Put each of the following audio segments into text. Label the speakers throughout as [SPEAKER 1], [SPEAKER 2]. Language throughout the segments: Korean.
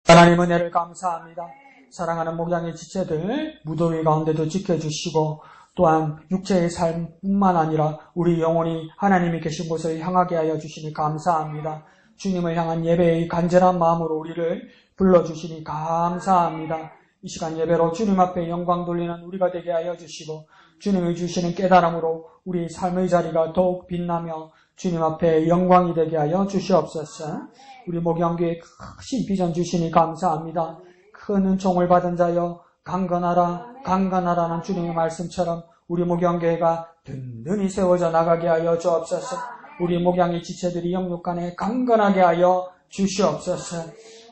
[SPEAKER 1] 하나님 은혜를 감사합니다. 사랑하는 목양의 지체들 무더위 가운데도 지켜주시고 또한 육체의 삶뿐만 아니라 우리 영혼이 하나님이 계신 곳을 향하게 하여 주시니 감사합니다. 주님을 향한 예배의 간절한 마음으로 우리를 불러주시니 감사합니다. 이 시간 예배로 주님 앞에 영광 돌리는 우리가 되게 하여 주시고 주님이 주시는 깨달음으로 우리 삶의 자리가 더욱 빛나며 주님 앞에 영광이 되게 하여 주시옵소서. 우리 목양교회 크신 비전 주시니 감사합니다. 큰 은총을 받은 자여 강건하라 강건하라는 주님의 말씀처럼 우리 목양교회가 든든히 세워져 나가게 하여 주옵소서. 우리 목양의 지체들이 영육간에 강건하게 하여 주시옵소서.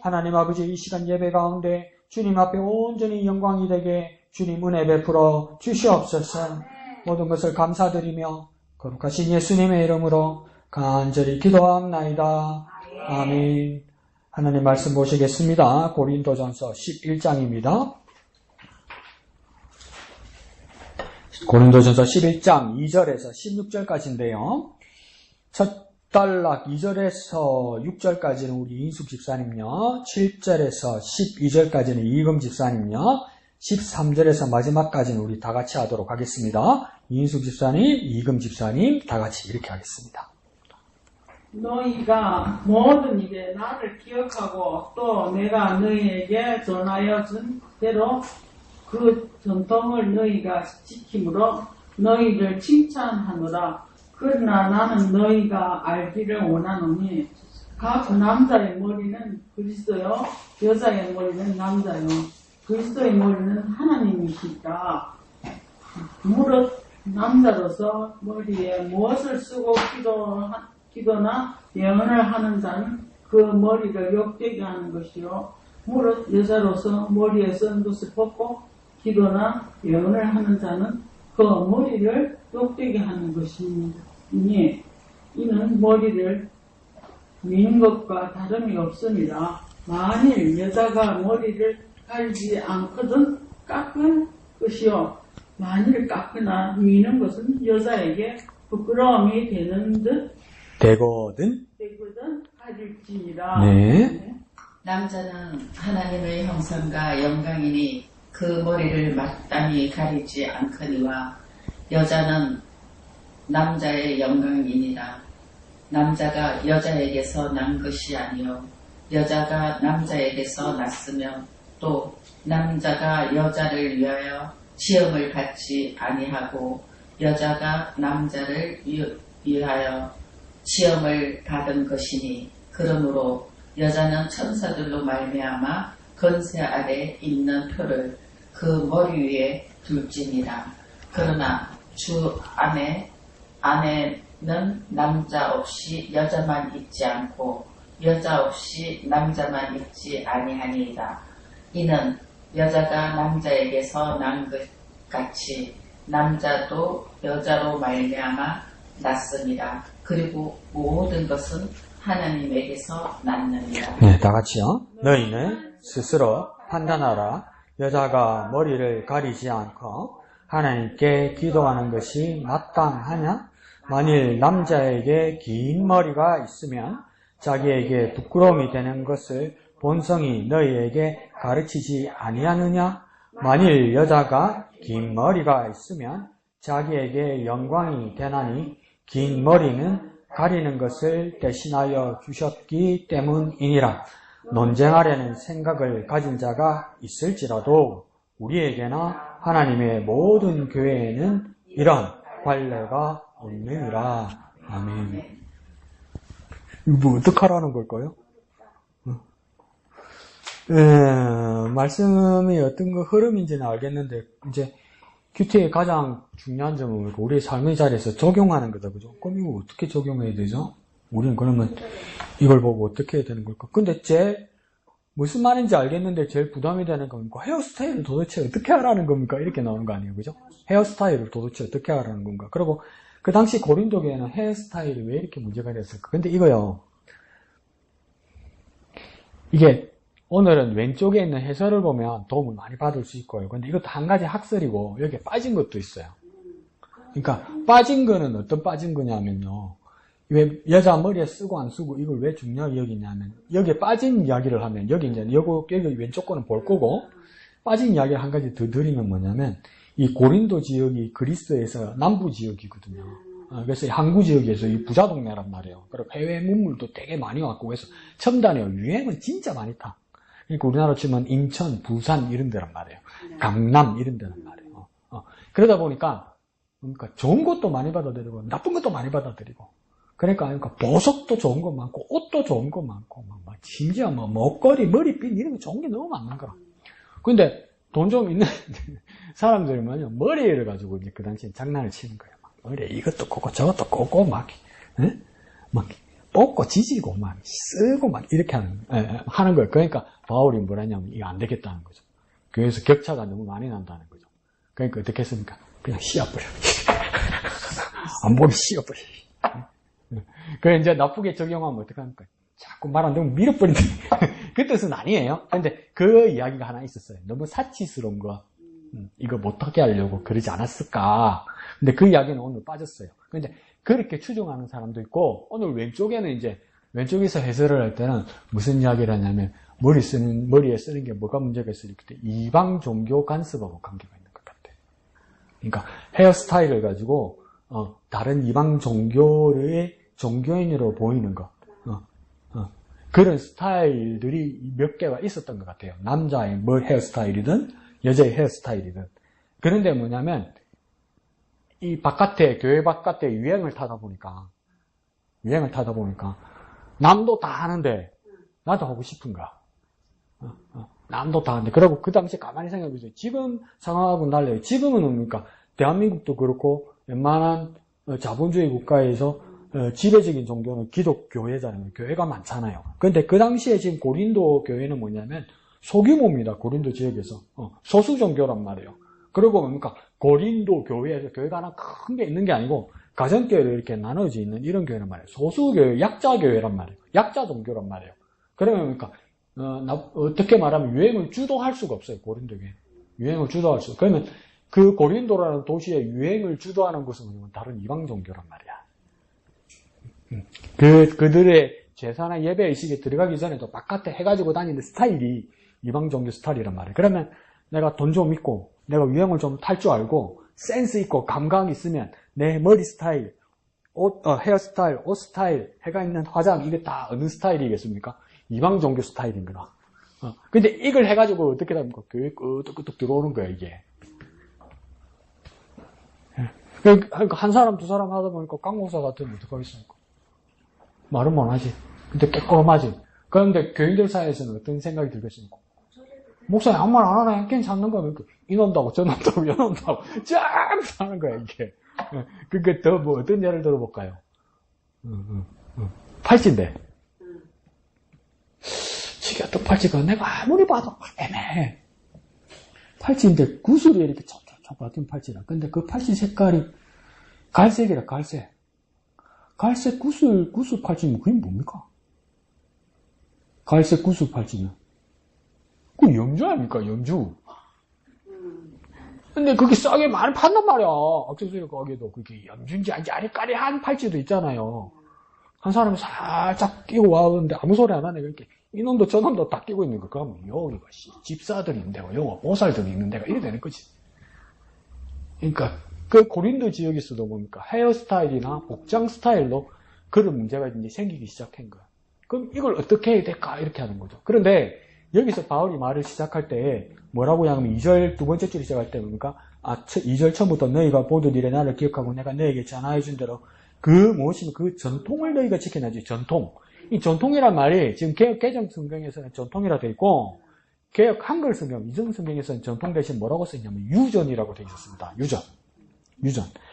[SPEAKER 1] 하나님 아버지 이 시간 예배 가운데 주님 앞에 온전히 영광이 되게 주님 은혜 베풀어 주시옵소서. 모든 것을 감사드리며 거룩하신 예수님의 이름으로 간절히 기도합나이다. 아멘. 하나님 말씀 보시겠습니다. 고린도전서 11장입니다. 고린도전서 11장 2절에서 16절까지인데요. 첫 단락 2절에서 6절까지는 우리 인숙 집사님요. 7절에서 12절까지는 이금 집사님요. 13절에서 마지막까지는 우리 다 같이 하도록 하겠습니다. 인숙 집사님, 이금 집사님 다 같이 이렇게 하겠습니다.
[SPEAKER 2] 너희가 모든 일에 나를 기억하고 또 내가 너희에게 전하여 준 대로 그 전통을 너희가 지킴으로 너희를 칭찬하노라. 그러나 나는 너희가 알기를 원하노니 각 남자의 머리는 그리스도요 여자의 머리는 남자요 그리스도의 머리는 하나님이시다. 무릇 남자로서 머리에 무엇을 쓰고 기도나 예언을 하는 자는 그 머리를 욕되게 하는 것이요 무릇 여자로서 머리에 쓴 것을 벗고 기도나 예언을 하는 자는 그 머리를 욕되게 하는 것이니 이는 머리를 미는 것과 다름이 없습니다. 만일 여자가 머리를 가리지 않거든 깎은 것이요 만일 깎거나 미는 것은 여자에게 부끄러움이 되는 듯
[SPEAKER 1] 되거든
[SPEAKER 2] 가질지니라.
[SPEAKER 1] 네.
[SPEAKER 3] 남자는 하나님의 형상과 영광이니 그 머리를 마땅히 가리지 않거니와 여자는 남자의 영광이니라. 남자가 여자에게서 난 것이 아니요 여자가 남자에게서 났으며 또 남자가 여자를 위하여 시험을 받지 아니하고 여자가 남자를 위하여 시험을 받은 것이니 그러므로 여자는 천사들로 말미암아 건세 아래 있는 표를 그 머리 위에 둘지니라. 그러나 주 안에는 남자 없이 여자만 있지 않고 여자 없이 남자만 있지 아니하니이다. 이는 여자가 남자에게서 난 것 같이 남자도 여자로 말미암아 났습니다. 그리고 모든 것은 하나님에게서 났느니라.
[SPEAKER 1] 네, 다 같이요. 너희는 스스로 판단하라. 여자가 머리를 가리지 않고 하나님께 기도하는 것이 마땅하냐? 만일 남자에게 긴 머리가 있으면 자기에게 부끄러움이 되는 것을 본성이 너희에게 가르치지 아니하느냐? 만일 여자가 긴 머리가 있으면 자기에게 영광이 되나니 긴 머리는 가리는 것을 대신하여 주셨기 때문이니라. 논쟁하려는 생각을 가진 자가 있을지라도 우리에게나 하나님의 모든 교회에는 이런 관례가 없느니라. 아멘. 이거 어떡하라는 걸까요? 말씀이 어떤 흐름인지는 알겠는데 이제 큐티의 가장 중요한 점은 우리의 삶의 자리에서 적용하는 거다, 그죠? 그럼 이거 어떻게 적용해야 되죠? 우리는 그러면 이걸 보고 어떻게 해야 되는 걸까? 근데 제일 무슨 말인지 알겠는데 제일 부담이 되는 건 헤어스타일을 도대체 어떻게 하라는 겁니까? 이렇게 나오는 거 아니에요, 그죠? 헤어스타일을 도대체 어떻게 하라는 건가? 그리고 그 당시 고린도교회는 헤어스타일이 왜 이렇게 문제가 됐을까? 근데 이거요, 이게 오늘은 왼쪽에 있는 해설을 보면 도움을 많이 받을 수 있고요. 근데 이것도 한 가지 학설이고 여기에 빠진 것도 있어요. 그러니까 빠진 거는 어떤 빠진 거냐면요, 왜 여자 머리에 쓰고 안 쓰고 이걸 왜 중요하게 여기냐면 여기에 빠진 이야기를 하면 여기 이제 여기 왼쪽 거는 볼 거고 빠진 이야기를 한 가지 더 드리면 뭐냐면 이 고린도 지역이 그리스에서 남부 지역이거든요. 그래서 항구 지역에서 이 부자 동네란 말이에요. 그리고 해외 문물도 되게 많이 왔고 그래서 첨단이에요. 유행은 진짜 많이 타. 그러니까 우리나라 치면 인천, 부산 이런 데란 말이에요. 강남 이런 데란 말이에요. 그러다 보니까 그러니까 좋은 것도 많이 받아들이고 나쁜 것도 많이 받아들이고 그러니까 보석도 좋은 거 많고 옷도 좋은 거 많고 심지어 먹거리, 머리핀 이런 거 좋은 게 너무 많은 거라. 근데 돈 좀 있는 사람들은요 머리를 가지고 이제 그 당시에 장난을 치는 거예요. 머리에 이것도 꽂고 저것도 꽂고 막 뽑고 지지고 막 쓰고 막 이렇게 하는 거예요. 그러니까 바울이 뭐라냐면 이거 안 되겠다는 거죠. 그래서 격차가 너무 많이 난다는 거죠. 그러니까 어떻게 했습니까? 그냥 씌워버려. 안 보면 씌워버려. 그래 이제 나쁘게 적용하면 어떡합니까? 자꾸 말 안 되면 밀어버린다. 그 뜻은 아니에요. 근데 그 이야기가 하나 있었어요. 너무 사치스러운 거. 이거 못하게 하려고 그러지 않았을까. 근데 그 이야기는 오늘 빠졌어요. 근데 그렇게 추정하는 사람도 있고, 오늘 왼쪽에서 해설을 할 때는 무슨 이야기를 하냐면, 머리에 쓰는 게 뭐가 문제가 있어요? 그때 이방 종교 간섭하고 관계가 있는 것 같아요. 그러니까 헤어스타일을 가지고, 다른 이방 종교의 종교인으로 보이는 거. 그런 스타일들이 몇 개가 있었던 것 같아요. 남자의 헤어스타일이든, 여자의 헤어스타일이든. 그런데 뭐냐면, 이 교회 바깥에 유행을 타다 보니까, 남도 다 하는데, 나도 하고 싶은가. 남도 다 하는데. 그리고 그 당시에 가만히 생각해보세요. 지금 상황하고는 달라요. 지금은 뭡니까? 대한민국도 그렇고, 웬만한 자본주의 국가에서 지배적인 종교는 기독교회잖아요. 교회가 많잖아요. 근데 그 당시에 지금 고린도 교회는 뭐냐면, 소규모입니다. 고린도 지역에서. 소수 종교란 말이에요. 그리고 뭡니까? 고린도 교회에서 교회가 하나 큰 게 있는 게 아니고, 가정교회로 이렇게 나눠져 있는 이런 교회란 말이에요. 소수교회, 약자교회란 말이에요. 약자 종교란 말이에요. 그러면 뭡니까? 어떻게 말하면 유행을 주도할 수가 없어요. 고린도 교회. 유행을 주도할 수. 그러면 그 고린도라는 도시에 유행을 주도하는 것은 뭐냐면 다른 이방 종교란 말이야. 그들의 제사나 예배 의식에 들어가기 전에도 바깥에 해가지고 다니는 스타일이 이방 종교 스타일이란 말이에요. 그러면 내가 돈 좀 있고, 내가 유행을 좀 탈 줄 알고, 센스 있고, 감각 있으면, 내 머리 스타일, 헤어스타일, 옷 스타일, 해가 있는 화장, 이게 다 어느 스타일이겠습니까? 이방 종교 스타일인 거나. 근데 이걸 해가지고 어떻게 됩니까? 교회에 끄떡끄떡 들어오는 거야, 이게. 그러니까 한 사람, 두 사람 하다 보니까 깡목사 같으면 어떡하겠습니까? 말은 못하지. 근데 깨끗하지. 그런데 교인들 사이에서는 어떤 생각이 들겠습니까? 목사님 아무 말 안 하네. 괜찮는 거야. 이놈다고 저놈다고 여놈다고 쫙 하는 거야 이게. 그게 더 뭐 어떤 예를 들어볼까요? 팔찌인데. 이게 어떤 팔찌가 내가 아무리 봐도 애매해. 팔찌인데 구슬이 이렇게 촉촉촉 같은 팔찌라. 근데 그 팔찌 색깔이 갈색이라 갈색. 갈색 구슬 팔찌면 그게 뭡니까? 갈색 구슬 팔찌면. 그 염주 아닙니까? 염주. 근데 그게 싸게 많이 판단 말이야. 액세서리 가게도 그게 염주인지 아닌지 아리까리한 팔찌도 있잖아요. 한 사람이 살짝 끼고 와는데 아무 소리 안 하네. 그렇게 이놈도 저놈도 다 끼고 있는 거. 그러면 여기가 집사들이 있는 데고 여기 보살들이 있는 데가 이래 되는 거지. 그러니까 그 고린도 지역에서도 뭡니까? 헤어스타일이나 복장 스타일로 그런 문제가 이제 생기기 시작한 거야. 그럼 이걸 어떻게 해야 될까? 이렇게 하는 거죠. 그런데 여기서 바울이 말을 시작할 때 뭐라고 하냐면 2절 두 번째 줄 시작할 때 뭡니까? 2절 처음부터 너희가 보던 일에 나를 기억하고 내가 너에게 전하여 준 대로 그 무엇이면 그 전통을 너희가 지켜야지. 전통. 이 전통이란 말이 지금 개정 성경에서는 전통이라 되어 있고 개혁 한글 성경, 이전 성경에서는 전통 대신 뭐라고 쓰냐면 유전이라고 되어 있었습니다. 유전.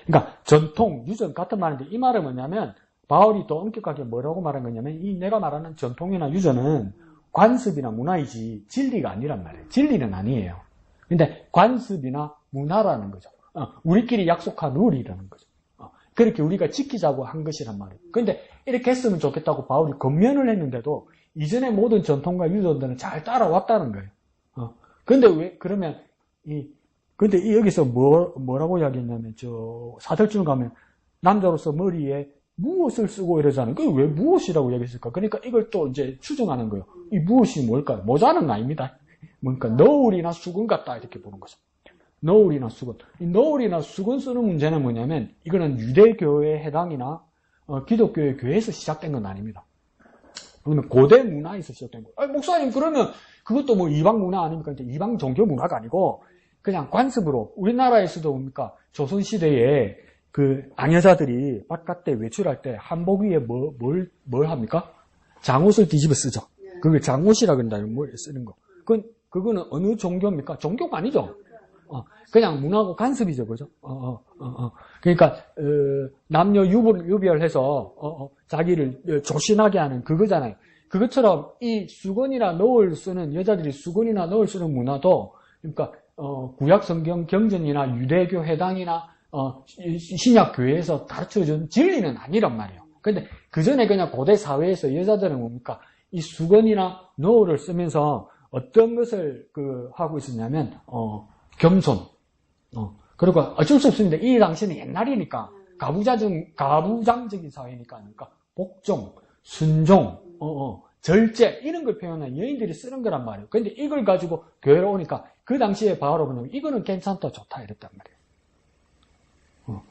[SPEAKER 1] 그러니까 전통, 유전 같은 말인데 이 말은 뭐냐면 바울이 또 엄격하게 뭐라고 말한 거냐면 이 내가 말하는 전통이나 유전은 관습이나 문화이지 진리가 아니란 말이에요. 진리는 아니에요. 근데 관습이나 문화라는 거죠. 우리끼리 약속한 룰이라는 거죠. 그렇게 우리가 지키자고 한 것이란 말이에요. 근데 이렇게 했으면 좋겠다고 바울이 권면을 했는데도 이전의 모든 전통과 유전들은 잘 따라왔다는 거예요. 근데 왜 그러면 근데 여기서 뭐라고 이야기했냐면 저 4절쯤 가면 남자로서 머리에 무엇을 쓰고 이러잖아요. 그 왜 무엇이라고 얘기했을까? 그러니까 이걸 또 이제 추정하는 거예요. 이 무엇이 뭘까요? 모자는 아닙니다. 그러니까 너울이나 수건 같다 이렇게 보는 거죠. 너울이나 수건. 이 너울이나 수건 쓰는 문제는 뭐냐면 이거는 유대교의 해당이나 기독교의 교회에서 시작된 건 아닙니다. 그러면 고대 문화에서 시작된 거예요. 아니, 목사님 그러면 그것도 뭐 이방 문화 아닙니까? 이방 종교 문화가 아니고 그냥 관습으로 우리나라에서도 뭡니까? 조선시대에 그 앙여자들이 바깥에 외출할 때 한복 위에 뭘 합니까? 장옷을 뒤집어 쓰죠. 그걸 장옷이라 그런다. 뭘 쓰는 거. 그거는 어느 종교입니까? 종교가 아니죠. 그냥 문화고 관습이죠, 그죠? 그러니까 남녀 유별해서 자기를 조신하게 하는 그거잖아요. 그것처럼 이 수건이나 너울 쓰는 여자들이 수건이나 너울 쓰는 문화도 그러니까 구약 성경 경전이나 유대교 해당이나 신약 교회에서 가르쳐준 진리는 아니란 말이에요. 근데 그 전에 그냥 고대 사회에서 여자들은 뭡니까? 이 수건이나 너울을 쓰면서 어떤 것을 하고 있었냐면 겸손. 그리고 어쩔 수 없습니다. 이 당시는 옛날이니까 가부장적인 사회니까 그러니까 복종, 순종, 절제 이런 걸 표현한 여인들이 쓰는 거란 말이에요. 근데 이걸 가지고 교회로 오니까 그 당시에 바로 그냥 이거는 괜찮다, 좋다 이랬단 말이에요.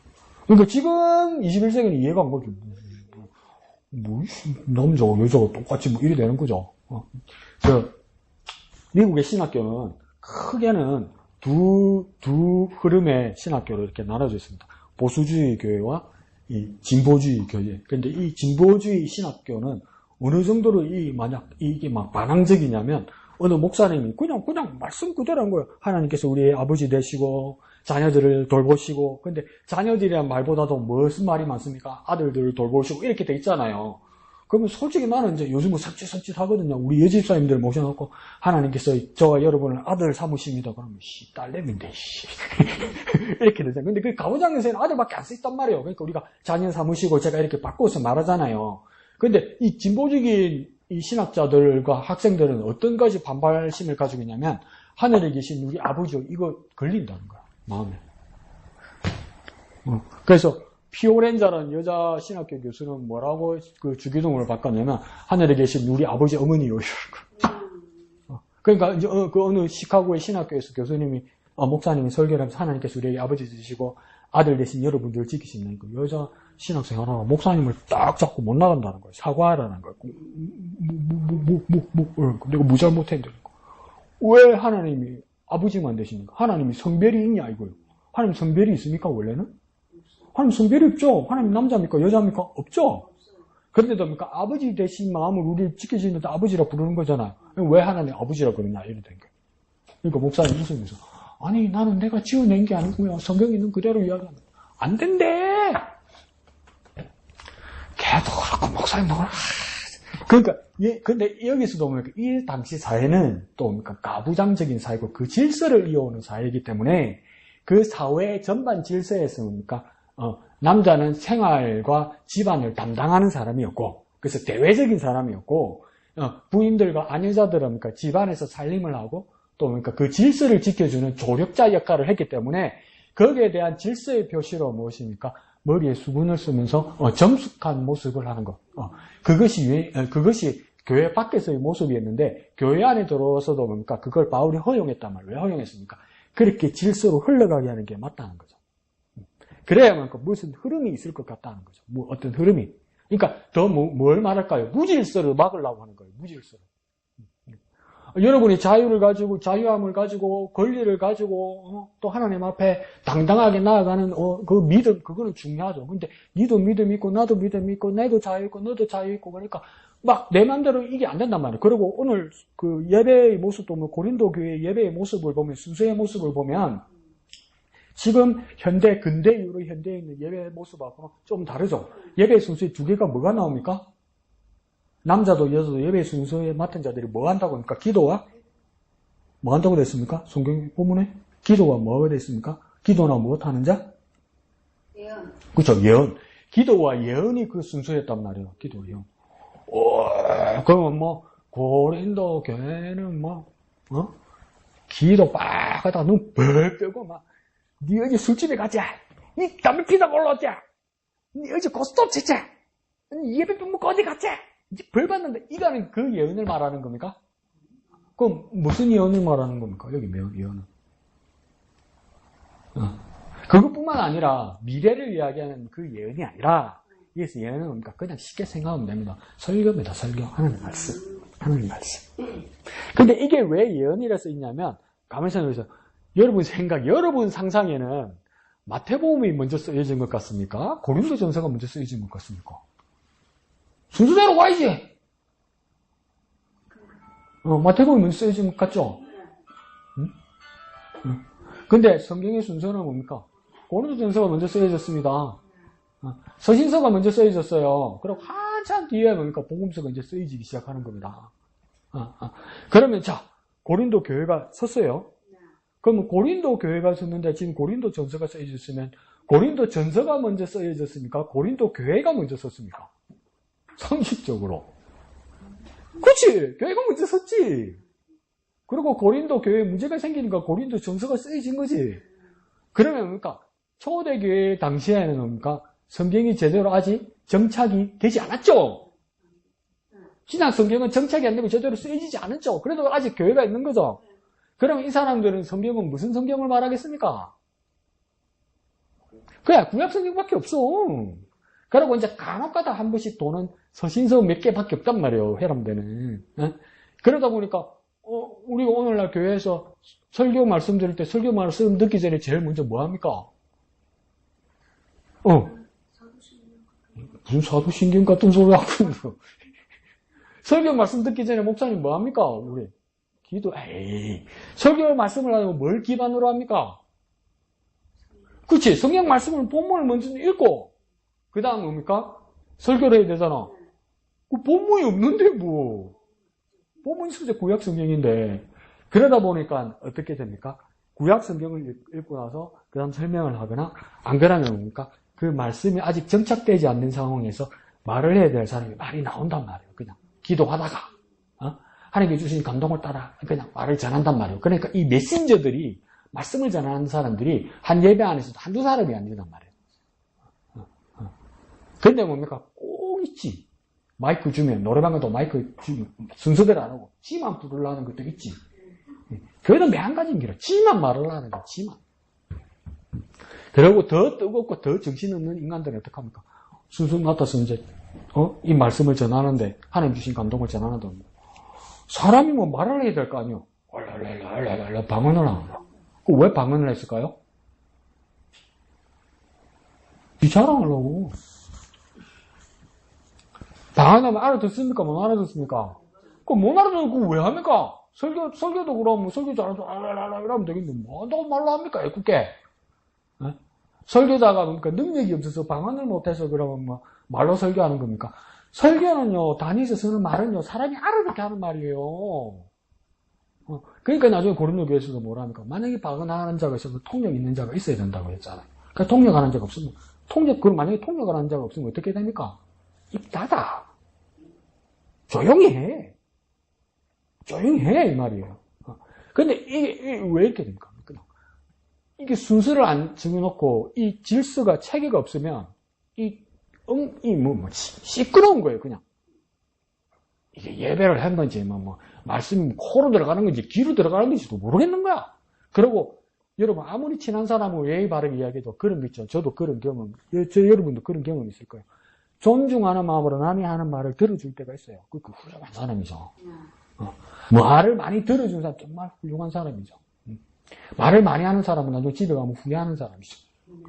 [SPEAKER 1] 그러니까 지금 21세기는 이해가 안 가죠. 남자가 여자가 똑같이 이래 되는 거죠. 미국의 신학교는 크게는 두 흐름의 신학교로 이렇게 나눠져 있습니다. 보수주의 교회와 이 진보주의 교회. 근데 이 진보주의 신학교는 어느 정도로 만약 이게 막 반항적이냐면 어느 목사님이 그냥 말씀 그대로 한 거예요. 하나님께서 우리의 아버지 되시고 자녀들을 돌보시고 근데 자녀들이란 말보다도 무슨 말이 많습니까? 아들들을 돌보시고 이렇게 돼 있잖아요. 그러면 솔직히 나는 이제 요즘은 섭짓 하거든요. 우리 여집사님들 모셔놓고 하나님께서 저와 여러분을 아들 삼으십니다. 그러면 딸내미인데 이렇게 되잖아요. 근데 그 가부장에서는 아들밖에 안 쓰있단 말이에요. 그러니까 우리가 자녀 삼으시고 제가 이렇게 바꿔서 말하잖아요. 근데 이 진보적인 이 신학자들과 학생들은 어떤 가지 반발심을 가지고 있냐면 하늘에 계신 우리 아버지 이거 걸린다는 거야. 마음에. 그래서 피오렌자라는 여자 신학교 교수는 뭐라고 그 주기도문을 바꿨냐면 하늘에 계신 우리 아버지 어머니요 이러는 거야. 그러니까 이제 그 어느 시카고의 신학교에서 교수님이 목사님이 설교를 하면서 하나님께서 우리 아버지 되시고 아들 되신 여러분들을 지키시는 그 여자 신학생 하나가 목사님을 딱 잡고 못 나간다는 거예요. 사과하라는 거예요. 내가 뭐 잘못했는데. 왜 하나님이 아버지만 되십니까? 하나님이 성별이 있냐 이거예요. 하나님 성별이 있습니까 원래는? 하나님 성별이 없죠. 하나님 남자입니까 여자입니까? 없죠. 그런데도 아버지 되신 마음을 우리를 지키시는데 아버지라 부르는 거잖아요. 왜 하나님 아버지라 그러냐 이래 된 거예요. 그러니까 목사님 웃으면서 아니 나는 내가 지어낸 게 아니고요. 성경에 있는 그대로 이야기합니다. 안 된대. 걔도 그렇고 목사님도 그렇고. 그러니까 근데 여기서도 보면 이 당시 사회는 또 가부장적인 사회고 그 질서를 이어오는 사회이기 때문에 그 사회 전반 질서에서 남자는 생활과 집안을 담당하는 사람이었고 그래서 대외적인 사람이었고 부인들과 아내자들은 집안에서 살림을 하고 또 그 질서를 지켜주는 조력자 역할을 했기 때문에 거기에 대한 질서의 표시로 무엇입니까? 머리에 수건을 쓰면서 점숙한 모습을 하는 것. 그것이 교회 밖에서의 모습이었는데 교회 안에 들어와서도 그걸 바울이 허용했단 말이에요. 왜 허용했습니까? 그렇게 질서로 흘러가게 하는 게 맞다는 거죠. 그래야만 무슨 흐름이 있을 것 같다는 거죠. 어떤 흐름이. 그러니까 더 뭘 말할까요? 무질서를 막으려고 하는 거예요. 무질서를. 여러분이 자유함을 가지고 권리를 가지고 또 하나님 앞에 당당하게 나아가는 그 믿음 그거는 중요하죠. 근데 니도 믿음 있고 나도 믿음 있고 내도 자유 있고 너도 자유 있고 그러니까 막 내 맘대로 이게 안 된단 말이에요. 그리고 오늘 그 예배의 모습도 고린도 교회 예배의 모습을 보면 순서의 모습을 보면 지금 근대 이후로 현대에 있는 예배의 모습하고 좀 다르죠. 예배의 순서의 두 개가 뭐가 나옵니까? 남자도 여자도 예배 순서에 맡은 자들이 뭐 한다고 합니까? 기도와 뭐 한다고 됐습니까? 성경 본문에 기도와 뭐가 됐습니까? 기도나 무엇하는 자?
[SPEAKER 4] 예언.
[SPEAKER 1] 그렇죠. 예언. 기도와 예언이 그 순서였단 말이에요. 기도 예언. 그러면 고린도 교회는 기도 빡 하다가 눈 벌 뜨고 니 어디 술집에 가자. 니 담배 피다 올라오자. 어제 고스톱 치체! 예배 먹고 어디 갔지? 이제 벌 받는데, 이거는 그 예언을 말하는 겁니까? 그럼 무슨 예언을 말하는 겁니까? 여기 예언은. 그것뿐만 아니라 미래를 이야기하는 그 예언이 아니라 이게서 예언은 뭡니까? 그냥 쉽게 생각하면 됩니다. 설교입니다. 설교. 하나님 말씀. 하나님 말씀. 근데 이게 왜 예언이라 써있냐면 가만히 생각해서 여러분 생각, 여러분 상상에는 마태복음이 먼저 쓰여진 것 같습니까? 고린도전서가 먼저 쓰여진 것 같습니까? 순서대로 가야지. 마태복음이 먼저 쓰여진 것 같죠? 근데 성경의 순서는 뭡니까? 고린도전서가 먼저 쓰여졌습니다. 서신서가 먼저 쓰여졌어요. 그리고 한참 뒤에 뭡니까? 복음서가 이제 쓰여지기 시작하는 겁니다. 그러면 자, 고린도 교회가 섰어요. 그러면 고린도 교회가 섰는데 지금 고린도 전서가 쓰여졌으면 고린도 전서가 먼저 쓰여졌습니까? 고린도 교회가 먼저 섰습니까? 상식적으로. 그렇지. 교회가 먼저 섰지. 그리고 고린도 교회에 문제가 생기니까 고린도 전서가 쓰여진 거지. 그러면 뭡니까? 초대교회 당시에는 뭡니까? 성경이 제대로 아직 정착이 되지 않았죠. 신약 성경은 정착이 안 되고 제대로 쓰여지지 않았죠. 그래도 아직 교회가 있는 거죠. 그럼 이 사람들은 성경은 무슨 성경을 말하겠습니까? 그냥 구약 성경밖에 없어. 그리고 이제 간혹가다 한 번씩 도는 서신서 몇 개밖에 없단 말이에요. 회람되는. 그러다 보니까 우리가 오늘날 교회에서 설교 말씀 드릴 때 설교 말씀 듣기 전에 제일 먼저 뭐 합니까? 무슨 사도신경 같은 소리 하고 있는 거. 설교 말씀 듣기 전에 목사님 뭐 합니까? 우리 기도. 설교 말씀을 하려면 뭘 기반으로 합니까? 그렇지. 성경 말씀을 본문을 먼저 읽고 그 다음 뭡니까? 설교를 해야 되잖아. 그 본문이 없는데 뭐. 본문이 진짜 구약 성경인데. 그러다 보니까 어떻게 됩니까? 구약 성경을 읽고 나서 그 다음 설명을 하거나 안 그러면 뭡니까? 그 말씀이 아직 정착되지 않는 상황에서 말을 해야 될 사람이 말이 나온단 말이에요. 그냥 기도하다가 하나님께 주신 감동을 따라 그냥 말을 전한단 말이에요. 그러니까 이 메신저들이 말씀을 전하는 사람들이 한 예배 안에서도 한두 사람이 아니란 말이에요. 근데 뭡니까? 꼭 있지. 마이크 주면 노래방 가도 마이크 주면 순서대로 안 하고 지만 부르려는 것도 있지. 교회는 매한 가지인 길어. 지만 말을 하는 거야. 지만. 그리고 더 뜨겁고 더 정신없는 인간들은 어떡합니까? 순수 맡아서 이제 이 말씀을 전하는데 하나님 주신 감동을 전하는데 사람이 뭐 말을 해야 될 거 아니에요. 얼랄랄랄랄랄 방언을 합니다. 왜 방언을 했을까요? 이 자랑하려고. 방언하면 알아듣습니까? 못 알아듣습니까? 못 알아듣고 왜 합니까? 설교도 그럼 설교 잘하죠. 이러면 되겠는데 뭐 한다고 말로 합니까? 애꿎게. 설교자가 뭡니까? 능력이 없어서 방언을 못해서 그러면 뭐 말로 설교하는 겁니까? 설교는요, 단위에서 쓰는 말은요, 사람이 알아듣게 하는 말이에요. 그러니까 나중에 고린도 교회에서도 뭐라 합니까? 만약에 방언하는 자가 있어서 통역 있는 자가 있어야 된다고 했잖아요. 그러니까 통역하는 자가 없으면, 그럼 만약에 통역하는 자가 없으면 어떻게 됩니까? 입 닫아. 조용히 해. 이 말이에요. 근데 이게 왜 이렇게 됩니까? 이게 순서를 안 정해놓고 이 질서가 체계가 없으면 시끄러운 거예요, 그냥. 이게 예배를 한 건지, 말씀이 코로 들어가는 건지, 귀로 들어가는 건지도 모르겠는 거야. 그리고, 여러분, 아무리 친한 사람은 예의 바르게 이야기해도 그런 거 있죠. 저도 그런 경험, 여러분도 그런 경험 있을 거예요. 존중하는 마음으로 남이 하는 말을 들어줄 때가 있어요. 그 훌륭한 사람이죠. 말을 많이 들어준 사람, 정말 훌륭한 사람이죠. 말을 많이 하는 사람은 나중에 집에 가면 후회하는 사람이죠.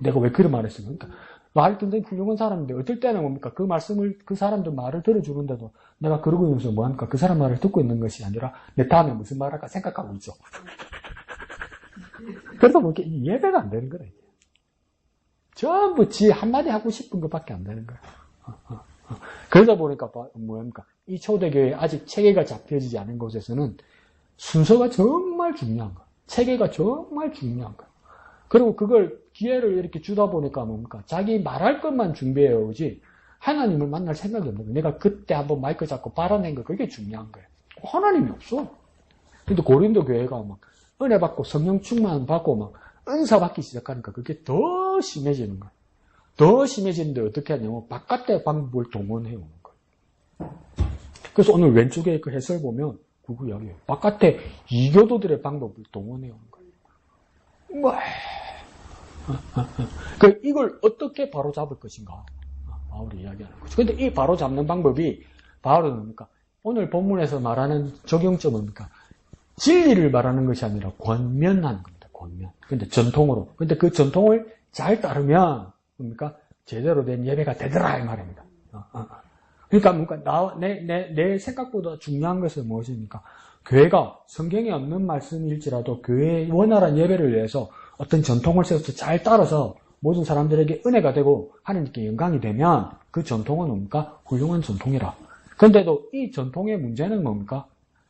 [SPEAKER 1] 내가 왜 그런 말을 했을까? 그러니까 말 굉장히 훌륭한 사람인데 어떨 때는 뭡니까? 그 말씀을 그 사람들 말을 들어주는데도 내가 그러고 있으면서 뭐합니까? 그 사람 말을 듣고 있는 것이 아니라 내 다음에 무슨 말 할까 생각하고 있죠. 그래서 뭐 이렇게 예배가 안 되는 거래. 전부 지 한마디 하고 싶은 것밖에 안 되는 거야. 그러다 보니까 뭐합니까? 이 초대교회 아직 체계가 잡혀지지 않은 곳에서는 순서가 정말 중요한 거야. 체계가 정말 중요한 거야. 그리고 그걸 기회를 이렇게 주다 보니까 뭡니까? 자기 말할 것만 준비해 오지 하나님을 만날 생각이 없는 거야. 내가 그때 한번 마이크 잡고 발언한 거 그게 중요한 거야. 하나님이 없어. 근데 고린도 교회가 막 은혜 받고 성령 충만 받고 막 은사 받기 시작하니까 그게 더 심해지는 거야. 더 심해지는데 어떻게 하냐면 바깥의 방법을 동원해 오는 거예요. 그래서 오늘 왼쪽에 그 해설 보면 그거 이야기해요. 바깥에 이교도들의 방법을 동원해 오는 거예요. 이걸 어떻게 바로잡을 것인가? 바울이 이야기하는 거죠. 근데 이 바로잡는 방법이 바울은 뭡니까? 오늘 본문에서 말하는 적용점은 뭡니까? 진리를 말하는 것이 아니라 권면하는 겁니다. 권면. 근데 전통으로. 근데 그 전통을 잘 따르면 뭡니까? 제대로 된 예배가 되더라 이 말입니다. 그러니까 뭔가 내 생각보다 중요한 것은 무엇입니까? 교회가 성경에 없는 말씀일지라도 교회의 원활한 예배를 위해서 어떤 전통을 세워서 잘 따라서 모든 사람들에게 은혜가 되고 하나님께 영광이 되면 그 전통은 뭡니까? 훌륭한 전통이라. 그런데도 이 전통의 문제는 뭡니까?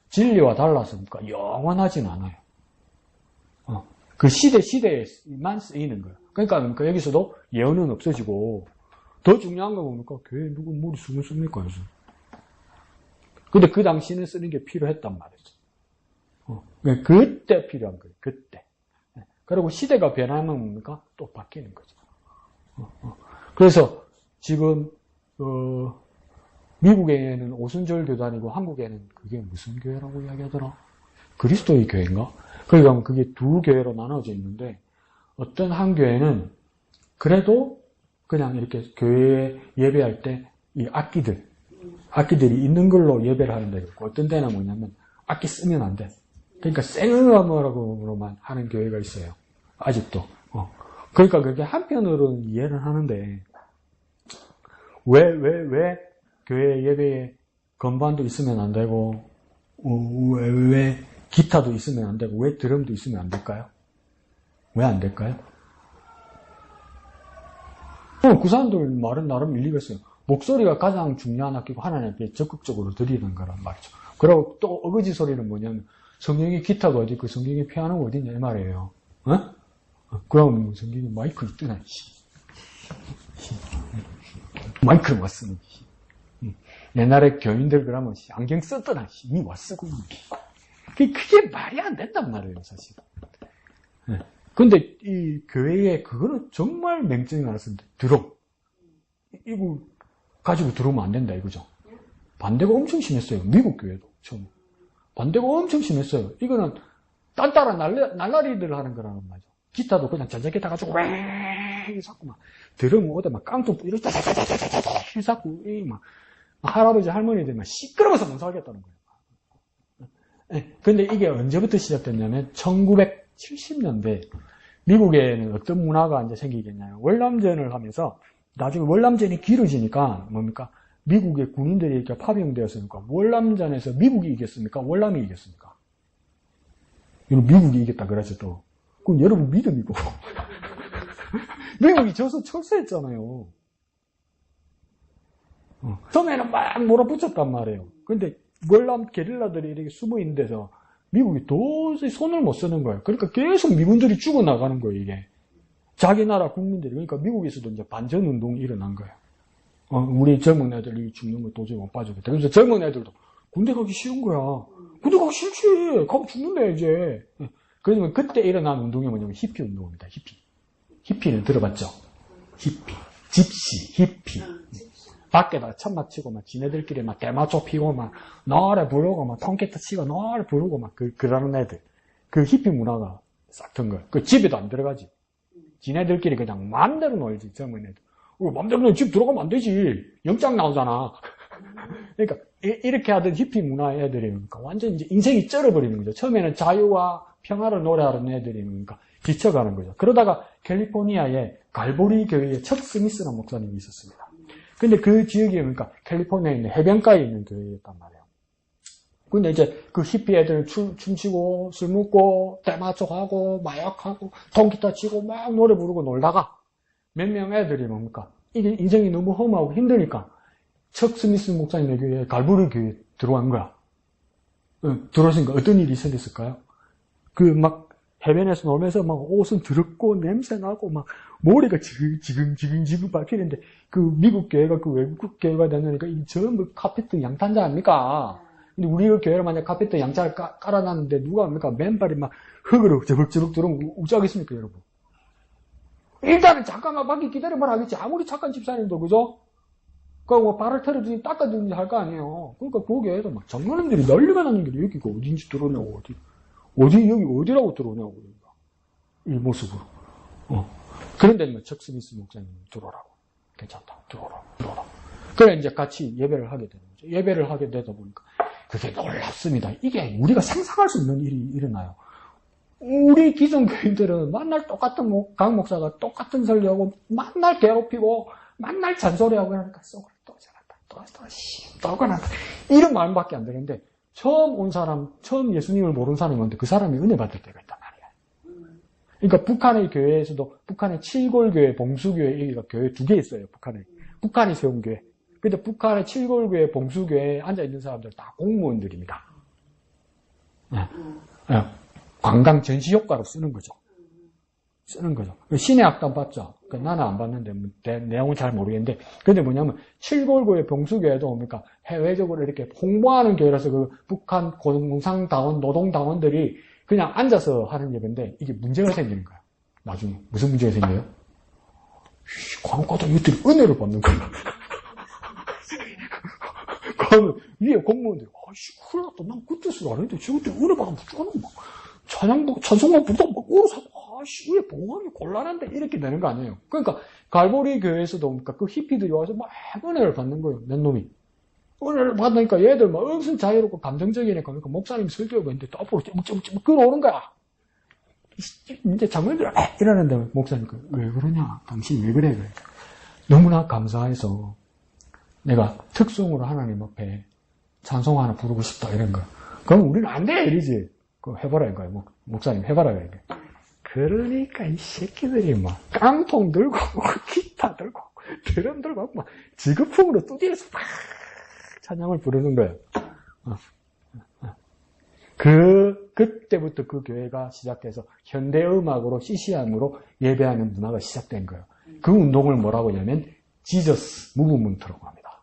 [SPEAKER 1] 진리와 달라서 뭡니까? 영원하진 않아요. 그 시대에만 쓰이는 거예요. 그러니까 여기서도 예언은 없어지고 더 중요한 건 뭡니까? 교회에 누구 물이 숨습니까 요즘? 근데 그 당시는 쓰는 게 필요했단 말이죠. 그때 필요한 거예요. 그때. 그리고 시대가 변하면 뭡니까? 또 바뀌는 거죠. 그래서 지금 미국에는 오순절 교단이고 한국에는 그게 무슨 교회라고 이야기하더라? 그리스도의 교회인가? 그러니까 그게 두 교회로 나눠져 있는데 어떤 한 교회는 그래도 그냥 이렇게 교회에 예배할 때 이 악기들이 있는 걸로 예배를 하는 데가 있고 어떤 데는 뭐냐면 악기 쓰면 안 돼. 그러니까 생음악으로만 하는 교회가 있어요. 아직도. 그러니까 그게 한편으로는 이해는 하는데 왜 교회 예배에 건반도 있으면 안 되고 왜 기타도 있으면 안 되고 왜 드럼도 있으면 안 될까요? 왜 안 될까요? 그 사람들 말은 나름 일리가 있어요. 목소리가 가장 중요한 악기고 하나님께 적극적으로 드리는 거란 말이죠. 그리고 또 어거지 소리는 뭐냐면 성경에 기타가 어디 있고 성경에 피아노가 어디 있냐 이 말이에요. 그럼 성경에 마이크 있더나. 마이크를 와 쓰는. 옛날에 교인들 그러면 안경 썼더나. 니 와 쓰고. 그게 말이 안 된단 말이에요 사실. 근데 이 교회에 그거는 정말 맹점이 많았습니다. 드럼. 이거 가지고 들어오면 안 된다 이거죠. 반대가 엄청 심했어요. 미국 교회도 처음. 반대가 엄청 심했어요. 이거는 딴따라 날라리들 하는 거라는 말이죠. 기타도 그냥 전자기타 가지고 왜 자꾸 막 드럼 오다 막 깡통 이렇게 자꾸 막 할아버지 할머니들 막 시끄러워서 못 살겠다는 거예요. 근데 이게 언제부터 시작됐냐면 1970년대 미국에는 어떤 문화가 이제 생기겠냐요. 월남전을 하면서 나중에 월남전이 길어지니까 뭡니까? 미국의 군인들이 이렇게 파병되었으니까 월남전에서 미국이 이겼습니까? 월남이 이겼습니까? 이거 미국이 이겼다 그러죠 또. 그럼 여러분 믿음이고 미국이 져서 철수했잖아요. 처음에는 막 몰아붙였단 말이에요. 근데 월남 게릴라들이 이렇게 숨어 있는 데서 미국이 도저히 손을 못 쓰는 거예요. 그러니까 계속 미군들이 죽어나가는 거예요, 이게. 자기 나라 국민들이. 그러니까 미국에서도 이제 반전운동이 일어난 거예요. 우리 젊은 애들이 죽는 거 도저히 못 봐주겠다. 그래서 젊은 애들도 군대 가기 싫은 거야. 군대 가기 싫지. 가면 죽는데, 이제. 그러면 그때 일어난 운동이 뭐냐면 히피 운동입니다, 히피. 히피는 들어봤죠? 히피. 집시, 히피. 밖에다가 천막 치고 막 지네들끼리 막 대마초 피고 막 노래 부르고 막 통기타 치고 노래 부르고 막 그러는 애들. 그 히피 문화가 싹 든 거예요. 그 집에도 안 들어가지. 지네들끼리 그냥 마음대로 놀지, 젊은 애들. 마음대로 놀지, 집 들어가면 안 되지. 영장 나오잖아. 그러니까 이렇게 하던 히피 문화 애들이 완전 이제 인생이 쩔어버리는 거죠. 처음에는 자유와 평화를 노래하는 애들이 지쳐가는 거죠. 그러다가 캘리포니아에 갈보리 교회에 척 스미스라는 목사님이 있었습니다. 근데 그 지역이 그러니까 캘리포니아에 있는 해변가에 있는 교회였단 말이에요. 근데 이제 그 히피 애들 춤추고 술 먹고 대마초 하고 마약하고 통기타 치고 막 노래 부르고 놀다가 몇 명 애들이 뭡니까? 이게 인생이 너무 험하고 힘드니까 척 스미스 목사님의 교회에 갈보리 교회에 들어간 거야. 들어왔으니까 어떤 일이 생겼을까요? 그 막 해변에서 놀면서 막 옷은 더럽고 냄새 나고 막 머리가 지금 밟히는데 그 미국 교회가 그 외국 교회가 되니까 이 전부 카페트 양탄자 아닙니까? 근데 우리 교회를 만약 카페트 양자를 깔아놨는데 누가 합니까? 맨발이 막 흙으로 저벅저벅 들어오면 우짜겠습니까, 여러분? 일단은 잠깐만 밖에 기다려봐라 하겠지. 아무리 착한 집사님도, 그죠? 뭐 발을 털어주니 닦아주니 할 거 아니에요. 그러니까 그 교회에도 막 장로님들이 난리가 나는 게 여기가 어딘지 들어오냐고, 여기 어디라고 들어오냐고, 그러니까. 이 모습으로. 그런데 뭐 척 스미스 목사님 들어오라고. 괜찮다. 들어오라. 그래 이제 같이 예배를 하게 되는 거죠. 예배를 하게 되다 보니까 그게 놀랍습니다. 이게 우리가 상상할 수 없는 일이 일어나요. 우리 기존 교인들은 맨날 똑같은 강 목사가 똑같은 설교하고 맨날 괴롭히고 맨날 잔소리하고 그러니까 속으로 또 잘한다. 또 그런다. 이런 마음밖에 안 드는데 처음 온 사람, 처음 예수님을 모르는 사람이 오는데 그 사람이 은혜 받을 때가 있단 말이에요. 그러니까 북한의 교회에서도 북한의 칠골교회, 봉수교회 여기가 교회 2개 있어요. 북한이 세운 교회. 근데 북한의 칠골교회, 봉수교회에 앉아있는 사람들 다 공무원들입니다. 관광 전시 효과로 쓰는 거죠. 신의 악단 봤죠? 나는 안 봤는데, 내용은 잘 모르겠는데. 근데 뭐냐면, 칠골교회, 봉수교회도 뭡니까? 해외적으로 이렇게 홍보하는 교회라서 그 북한 공산당원, 노동당원들이 그냥 앉아서 하는 예배인데, 이게 문제가 생기는 거야. 나중에. 무슨 문제가 생겨요? 광고도 이들이 은혜를 받는 거야. 그러면 위에 공무원들이, 큰일 났다. 난 그 뜻을 안 했는데, 지금들 은혜 받으면 죽어는 막. 찬송만 부르다 막 울어서, 위에 봉황이 곤란한데, 이렇게 되는 거 아니에요. 그러니까, 갈보리 교회에서도, 그러니까 그 히피들이 와서 막 은혜를 받는 거예요, 내 놈이. 은혜를 받으니까 얘들 막 엄청 자유롭고 감정적이니까, 그러니까 목사님 설교가 있는데 또 앞으로 ጭ먹 끌어오는 거야. 이제 장로님들, 이러는데 목사님, 왜 그러냐? 당신 왜 그래? 너무나 감사해서 내가 특성으로 하나님 앞에 찬송 하나 부르고 싶다, 이런 거. 그럼 우리는 안 돼, 이러지. 그거 해봐라, 이거야. 목사님 해봐라, 이렇게. 그러니까 이 새끼들이 막 깡통 들고, 기타 들고, 드럼 들고, 막 지급품으로 뚜디에서 막 찬양을 부르는 거예요. 그때부터 그 교회가 시작해서 현대음악으로 CCM으로 예배하는 문화가 시작된 거예요. 그 운동을 뭐라고 하냐면 지저스 무브먼트라고 합니다.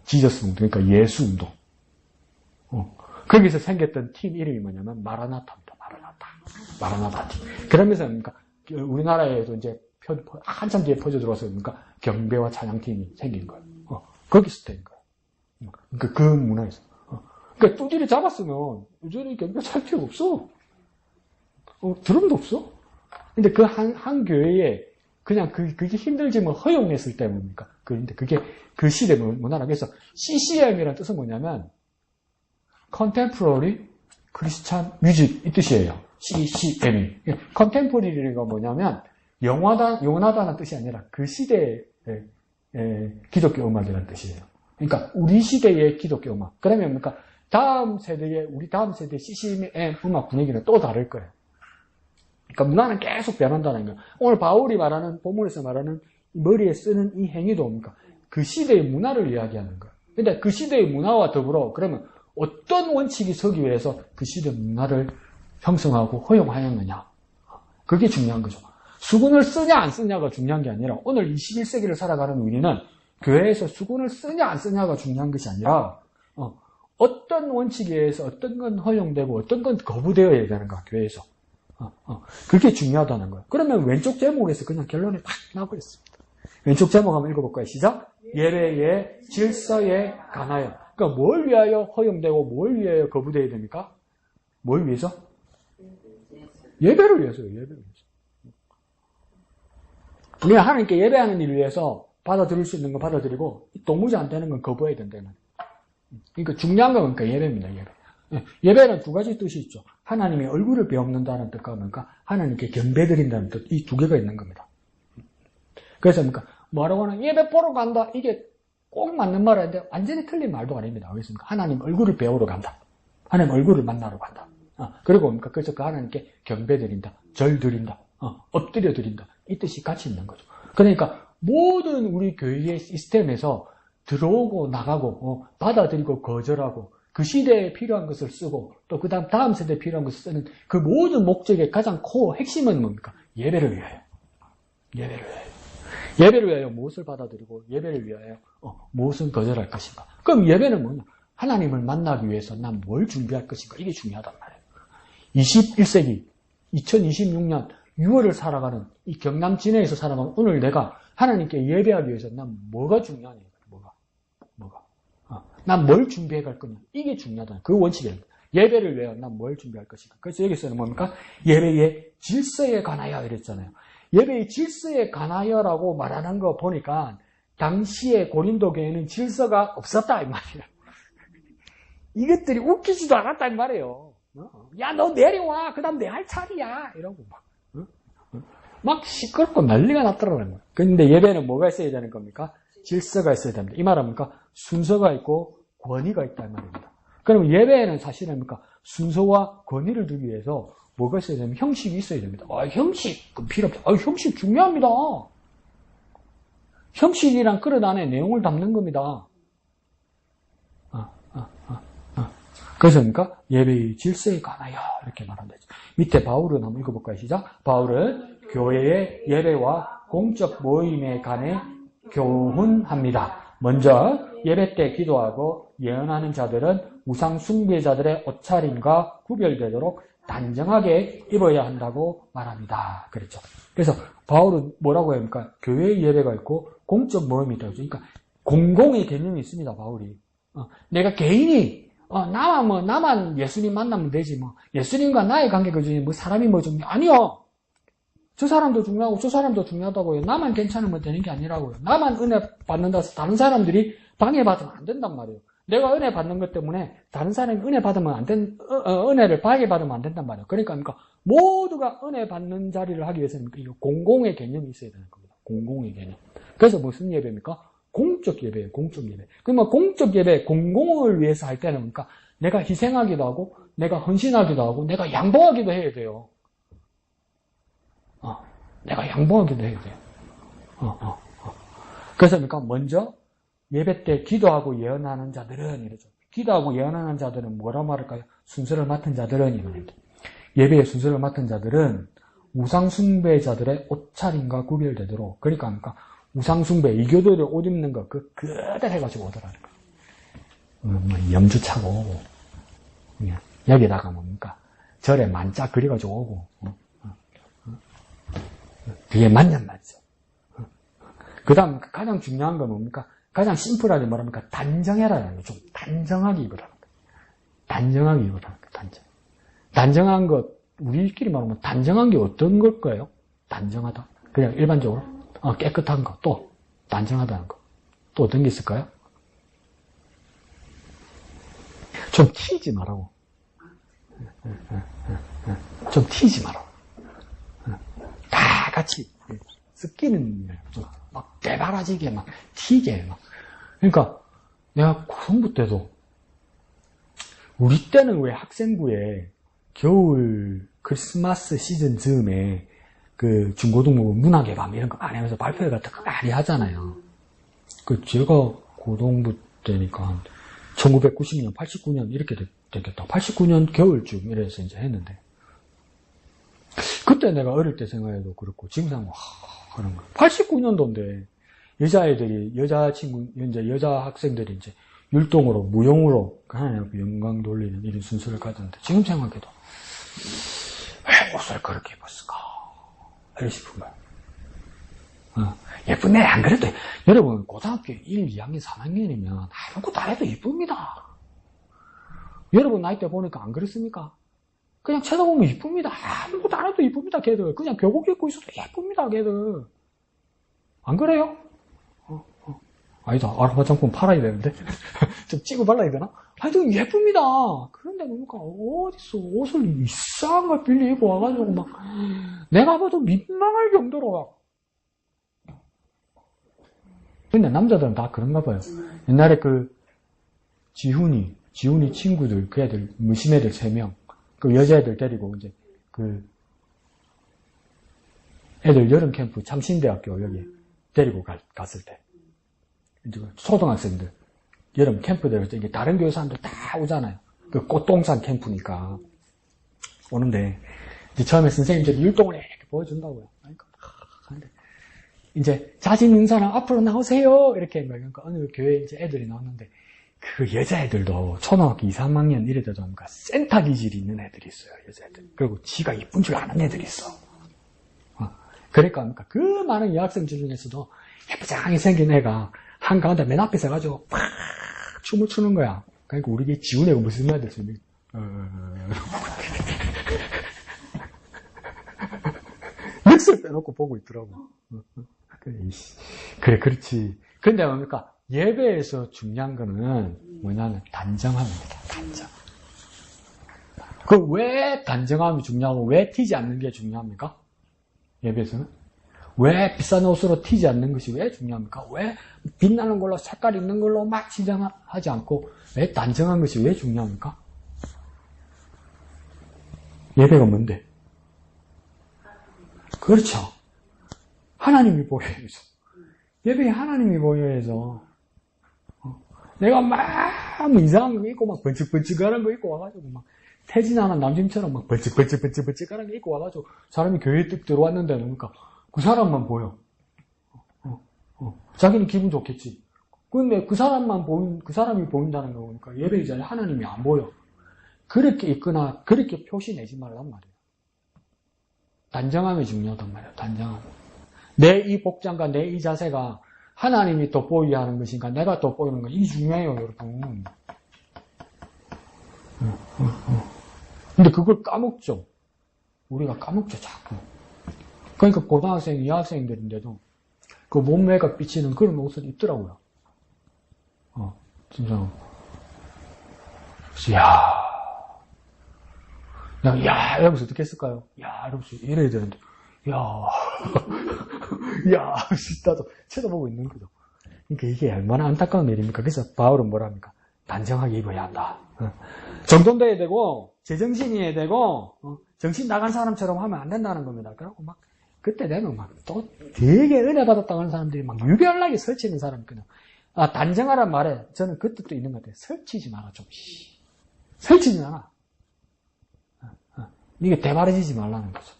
[SPEAKER 1] 지저스 운동, 그러니까 예수 운동. 거기서 생겼던 팀 이름이 뭐냐면 마라나타입니다. 마라나타 팀. 그러면서 그러니까 우리나라에도 이제 한참 뒤에 퍼져 들어와서 그러니까 경배와 찬양팀이 생긴 거예요. 거기서 된 거예요. 그러니까 그 문화에서. 그러니까 뚜디를 잡았으면 요즘에 경배 잘 필요 없어. 드럼도 없어. 근데 그 한 교회에 그냥 그게 힘들지만 허용했을 때문입니까? 근데 그게 그 시대 문화라고 해서 CCM이라는 뜻은 뭐냐면 Contemporary Christian Music 이 뜻이에요. CCM이. Contemporary가 뭐냐면 영원하다는 뜻이 아니라 그 시대의 기독교 음악이라는 뜻이에요. 그러니까 우리 시대의 기독교 음악. 그러면 그러니까 우리 다음 세대의 CCM 음악 분위기는 또 다를 거예요. 그러니까 문화는 계속 변한다는 거예요. 오늘 바울이 말하는, 본문에서 말하는 머리에 쓰는 이 행위도 뭡니까? 그 시대의 문화를 이야기하는 거예요. 근데 그 시대의 문화와 더불어 그러면 어떤 원칙이 서기 위해서 그 시대의 문화를 형성하고 허용하였느냐. 그게 중요한 거죠. 수군을 쓰냐 안 쓰냐가 중요한 게 아니라 오늘 21세기를 살아가는 우리는 교회에서 수군을 쓰냐 안 쓰냐가 중요한 것이 아니라 어떤 원칙에 의해서 어떤 건 허용되고 어떤 건 거부되어야 되는가 교회에서. 그게 중요하다는 거예요. 그러면 왼쪽 제목에서 그냥 결론이 팍 나버렸습니다. 왼쪽 제목 한번 읽어볼까요? 시작. 예배의 질서에 관하여. 그러니까 뭘 위하여 허용되고 뭘 위하여 거부되어야 됩니까? 뭘 위해서? 예배를 위해서요. 예배를 위해서. 우리가 하나님께 예배하는 일을 위해서 받아들일 수 있는 건 받아들이고 도무지 안 되는 건 거부해야 된다는. 그러니까 중요한 건 그러니까 예배입니다. 예배. 예배는 두 가지 뜻이 있죠. 하나님의 얼굴을 베옵는다는 뜻과 그러니까 하나님께 경배드린다는 뜻, 이 두 개가 있는 겁니다. 그래서 그러니까 뭐라고 하나 예배 보러 간다. 이게 꼭 맞는 말인데 완전히 틀린 말도 아닙니다. 그렇습니까? 하나님 얼굴을 배우러 간다. 하나님 얼굴을 만나러 간다. 그리고 그러니까 그래서 그 하나님께 경배드린다, 절드린다, 엎드려 드린다. 이 뜻이 같이 있는 거죠. 그러니까 모든 우리 교회의 시스템에서 들어오고 나가고 받아들이고 거절하고 그 시대에 필요한 것을 쓰고 또 그 다음 세대에 필요한 것을 쓰는 그 모든 목적의 가장 코어 핵심은 뭡니까? 예배를 위하여. 예배를 위하여. 예배를 위하여 무엇을 받아들이고 예배를 위하여 무엇은 거절할 것인가. 그럼 예배는 뭐냐? 하나님을 만나기 위해서 난 뭘 준비할 것인가. 이게 중요하단 말이에요. 21세기 2026년 6월을 살아가는 이 경남 진해에서 살아가는 오늘 내가 하나님께 예배하기 위해서 난 뭐가 중요하냐? 뭐가? 난 뭘 준비해 갈 거냐? 이게 중요하다. 그 원칙이에요. 예배를 위해 난 뭘 준비할 것인가? 그래서 여기서는 뭡니까? 예배의 질서에 관하여 이랬잖아요. 예배의 질서에 관하여라고 말하는 거 보니까 당시에 고린도 교회는 질서가 없었다 이 말이에요. 이것들이 웃기지도 않았다 이 말이에요. 야, 너 내려와. 그 다음 내 할 차례야. 이러고 막 시끄럽고 난리가 났더라는 거예요. 그런데 예배는 뭐가 있어야 되는 겁니까? 질서가 있어야 됩니다. 이 말합니까? 순서가 있고 권위가 있다 이 말입니다. 그럼 예배에는 사실은 뭡니까? 순서와 권위를 두기 위해서 뭐가 있어야 되면 형식이 있어야 됩니다. 형식 필요 없다. 형식 중요합니다. 형식이란 그릇 안에 내용을 담는 겁니다. 그래서 그러니까 예배의 질서에 관하여 이렇게 말한다. 밑에 바울은 한번 읽어볼까요? 시작. 바울은 교회의 예배와 공적 모임에 관해 교훈합니다. 먼저 예배 때 기도하고 예언하는 자들은 우상 숭배자들의 옷차림과 구별되도록 단정하게 입어야 한다고 말합니다. 그렇죠. 그래서 바울은 뭐라고 합니까? 교회의 예배가 있고 공적 모임이 있다고. 그러니까 공공의 개념이 있습니다. 바울이. 내가 개인이 나만 예수님 만나면 되지 뭐. 예수님과 나의 관계가 뭐 사람이 뭐 좀 아니요. 저 사람도 중요하고 저 사람도 중요하다고요. 나만 괜찮으면 되는 게 아니라고요. 나만 은혜 받는다 해서 다른 사람들이 방해받으면 안 된단 말이에요. 내가 은혜 받는 것 때문에 다른 사람이 은혜를 방해받으면 안 된단 말이에요. 그러니까 모두가 은혜 받는 자리를 하기 위해서는 공공의 개념이 있어야 되는 겁니다. 공공의 개념. 그래서 무슨 예배입니까? 공적 예배예요. 공적 예배. 그러면 공적 예배, 공공을 위해서 할 때는 그러니까 내가 희생하기도 하고 내가 헌신하기도 하고 내가 양보하기도 해야 돼요. 내가 양보하기도 해야 돼요. 그래서 그러니까 먼저 예배 때 기도하고 예언하는 자들은 이러죠. 기도하고 예언하는 자들은 뭐라 말할까요? 순서를 맡은 자들은 이겁니다. 예배의 순서를 맡은 자들은 우상 숭배자들의 옷차림과 구별되도록 그러니까 우상 숭배 이교도들 옷 입는 거 그대로 해가지고 오더라는 거. 염주 차고 오고 여기다가 뭡니까? 절에 만짝 그려가지고 오고 그게 맞냔 말이죠. 그 다음 가장 중요한 건 뭡니까? 가장 심플하게 말합니까? 단정해라는 거. 좀 단정하게 입으라는 거. 단정하게 입으라는 거. 단정한 것 우리끼리 말하면 단정한 게 어떤 걸까요? 단정하다. 그냥 일반적으로 깨끗한 거. 또 단정하다는 거. 또 어떤 게 있을까요? 좀 튀지 말라고. 좀 튀지 말라고. 다 같이 섞이는 막 대바라지게 막 튀게 막. 그러니까 내가 고등부 때도 우리 때는 왜 학생부에 겨울 크리스마스 시즌 즈음에 그 중고등부 문학의 밤 이런 거 많이 하면서 발표 같은 거 많이 하잖아요. 제가 고등부 때니까 한 1990년, 89년 이렇게 됐겠다. 89년 겨울쯤 이래서 이제 했는데 그때 내가 어릴 때 생각해도 그렇고 지금 생각하면 그런 거. 89년도인데 여자 학생들이 이제 율동으로 무용으로 하나님 영광 돌리는 이런 순서를 가졌는데 지금 생각해도 왜 옷을 그렇게 입었을까? 이러 싶은 거야. 예쁘네. 안 그래도 여러분 고등학교 1, 2학년, 3학년이면 아무것도 안 해도 예쁩니다. 여러분 나이 때 보니까 안 그렇습니까? 그냥 쳐다보면 이쁩니다. 아무것도 안 해도 이쁩니다, 걔들. 그냥 교복 입고 있어도 예쁩니다, 걔들. 안 그래요? 아니다. 화장품 팔아야 되는데. 좀 찍어 발라야 되나? 하여튼 예쁩니다. 그런데 뭡니까? 어디서 옷을 이상한 걸 빌리 입고 와가지고 막, 내가 봐도 민망할 정도로 막. 근데 남자들은 다 그런가 봐요. 옛날에 지훈이 친구들, 그 애들, 무심 애들 3명. 그 여자애들 데리고 이제 애들 여름 캠프 참신대학교 여기 데리고 갔을 때 이제 초등학생들 여름 캠프 데리고 이제 다른 교회 사람들 다 오잖아요. 그 꽃동산 캠프니까 오는데 이제 처음에 선생님들이 율동을 이렇게 보여준다고요. 그러니까 이제 자신 있는 사람 앞으로 나오세요 이렇게 한 거예요. 그러니까 어느 교회 이제 애들이 나왔는데. 그 여자애들도 초등학교 2, 3학년 이래도 센터 기질이 있는 애들이 있어요, 여자애들. 그리고 지가 이쁜 줄 아는 애들이 있어. 그러니까 그 많은 여학생들 중에서도 예쁘장하게 생긴 애가 한가운데 맨 앞에 서가지고 팍 춤을 추는 거야. 그러니까 우리 지훈 애가 무슨 말이 됐어요? 넋을 빼놓고 보고 있더라고. 그래, 그렇지. 근데 뭡니까? 예배에서 중요한 거는 뭐냐면 단정함입니다. 단정. 그 왜 단정함이 중요하고 왜 튀지 않는 게 중요합니까? 예배에서는? 왜 비싼 옷으로 튀지 않는 것이 왜 중요합니까? 왜 빛나는 걸로 색깔 있는 걸로 막 치장하지 않고 왜 단정한 것이 왜 중요합니까? 예배가 뭔데? 그렇죠. 하나님이 보여야죠. 예배에 하나님이 보여야죠. 내가 막 이상한 거 입고 막 번쩍번쩍하는 거 입고 와가지고 막 태진아나 남진처럼 막 번쩍번쩍하는 거 입고 와가지고 사람이 교회에 뜩 들어왔는데 그러니까 그 사람만 보여. 자기는 기분 좋겠지. 근데 그 사람이 보인다는 거 보니까 예배 자리에 하나님이 안 보여. 그렇게 있거나 그렇게 표시 내지 말란 말이에요. 단정함이 중요하단 말이에요. 단정함. 내 이 복장과 내 이 자세가 하나님이 돋보이게 하는 것인가 내가 돋보이는 거 이게 중요해요, 여러분. 근데 그걸 까먹죠. 우리가 까먹죠, 자꾸. 그러니까 고등학생, 여학생들인데도 그 몸매가 비치는 그런 옷을 입더라고요. 진짜. 여러분서 어떻게 했을까요? 여러분서 이래야 되는데, 나도 쳐다보고 있는 거죠. 그러니까 이게 얼마나 안타까운 일입니까? 그래서 바울은 뭐라 합니까? 단정하게 입어야 한다. 정돈돼야 되고, 제정신이어야 되고, 정신 나간 사람처럼 하면 안 된다는 겁니다. 그러고 막, 그때 되면 막, 또 되게 은혜 받았다고 하는 사람들이 막 유별나게 설치는 사람이 있거든요. 단정하란 말에 저는 그 뜻도 있는 것 같아요. 설치지 마라, 좀. 설치지 마라. 이게 대바라지지 말라는 거죠.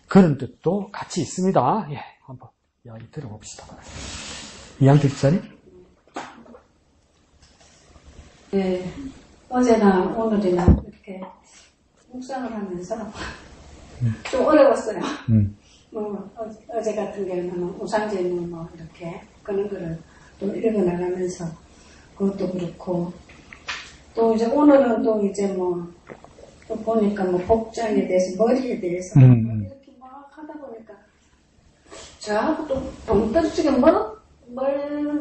[SPEAKER 1] 그런 뜻도 같이 있습니다. 예, 한번 이야기 들어봅시다. 이양태 집사님?
[SPEAKER 4] 네, 어제나 오늘이나 이렇게 묵상을 하면서 좀 어려웠어요. 어제 같은 경우는 우상제물 이렇게 그런 거를 또 읽어나가면서 그것도 그렇고 또 이제 오늘은 또 이제 또 보니까 복장에 대해서 머리에 대해서 이렇게 막 하다 보니까 저하고 또 동떨어지게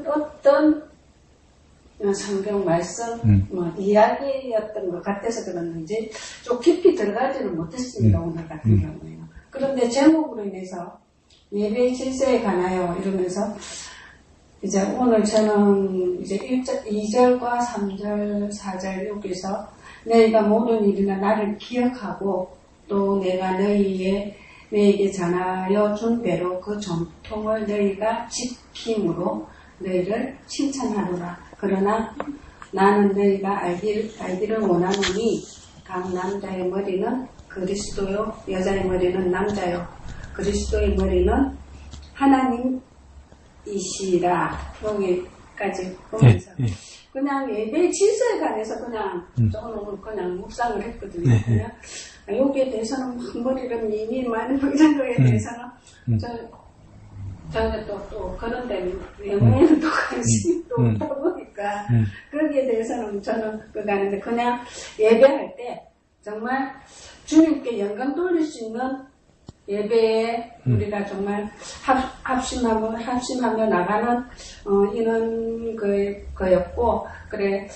[SPEAKER 4] 어떤 성경 말씀 이야기였던 것 같아서 그랬는지 좀 깊이 들어가지는 못했습니다. 오늘 같은 경우에는. 그런데 제목으로 인해서 예배 질서에 관하여 이러면서 이제 오늘 저는 이제 2절과 3절, 4절 여기서 너희가 모든 일이나 나를 기억하고 또 내가 너희에게 전하여 준 대로 그 전통을 너희가 지킴으로 너희를 칭찬하노라. 그러나 나는 너희가 알기를 원하노니 각 남자의 머리는 그리스도요 여자의 머리는 남자요 그리스도의 머리는 하나님이시라. 여기까지 보면서 그냥 예배 질서에 관해서 그냥 조금 그냥 묵상을 했거든요. 그냥 여기에 대해서는 머리를 미니 많이 이런 거에 대해서는 저는 또 그런 데 영어에는 또 관심이 또 보니까 거기에 대해서는 저는 그거 하는데 그냥 예배할 때 정말 주님께 영광 돌릴 수 있는 예배에 우리가 정말 합심하며 나가는 이런 거였고 그래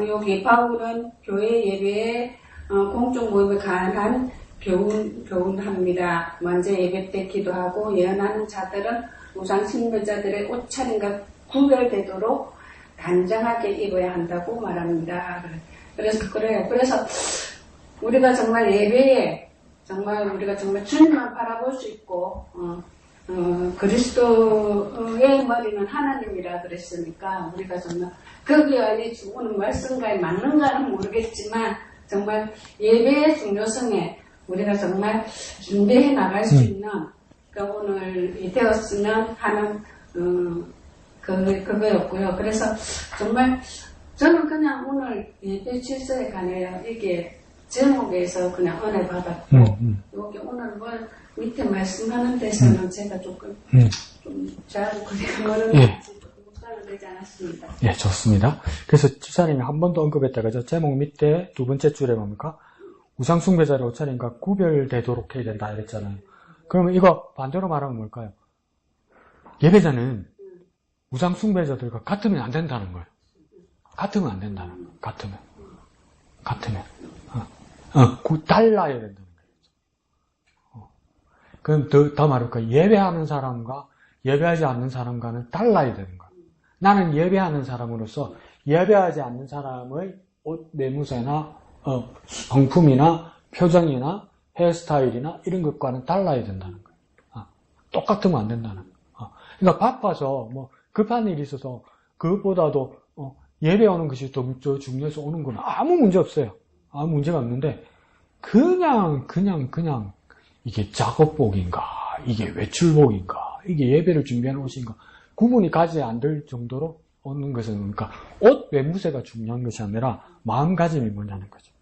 [SPEAKER 4] 여기 바울은 교회 예배에 공적 모임에 관한 교훈합니다. 먼저 예배 때 기도하고 예언하는 자들은 우상 신도자들의 옷차림과 구별되도록 단정하게 입어야 한다고 말합니다. 그래서 우리가 정말 예배에 우리가 정말 주님만 바라볼 수 있고 그리스도의 머리는 하나님이라 그랬으니까 우리가 정말 거기에 오늘 말씀과에 맞는가는 모르겠지만 정말 예배의 중요성에 우리가 정말 준비해 나갈 수 있는 오늘 되었으면 하는 그거였고요. 그래서 정말 저는 그냥 오늘 예배 질서에 관하여 이게 제목에서 그냥 은혜 받았고 여기 오늘 뭐 밑에 말씀하는 데서는 제가 조금 좀 잘 그냥 묵상은 되지 않았습니다.
[SPEAKER 1] 예, 좋습니다. 그래서 집사님이 한 번 더 언급했다 그죠? 제목 밑에 두 번째 줄에 뭡니까? 우상숭배자를 옷차림과 구별되도록 해야 된다 이랬잖아요. 그러면 이거 반대로 말하면 뭘까요? 예배자는 우상숭배자들과 같으면 안 된다는 거예요. 같으면 안 된다는 거예요. 같으면. 달라야 된다는 거예요. 그럼 더 말할까요? 예배하는 사람과 예배하지 않는 사람과는 달라야 되는 거예요. 나는 예배하는 사람으로서 예배하지 않는 사람의 옷 매무새나 성품이나 표정이나 헤어스타일이나 이런 것과는 달라야 된다는 거예요. 똑같으면 안 된다는 거예요. 그러니까 바빠서 뭐 급한 일이 있어서 그것보다도 예배 오는 것이 더 중요해서 오는 건 아무 문제 없어요. 아무 문제가 없는데 그냥 이게 작업복인가 이게 외출복인가 이게 예배를 준비하는 옷인가 구분이 가지 않을 정도로 오는 것은 그러니까 옷 외무새가 중요한 것이 아니라 마음가짐이 뭐냐는 거죠.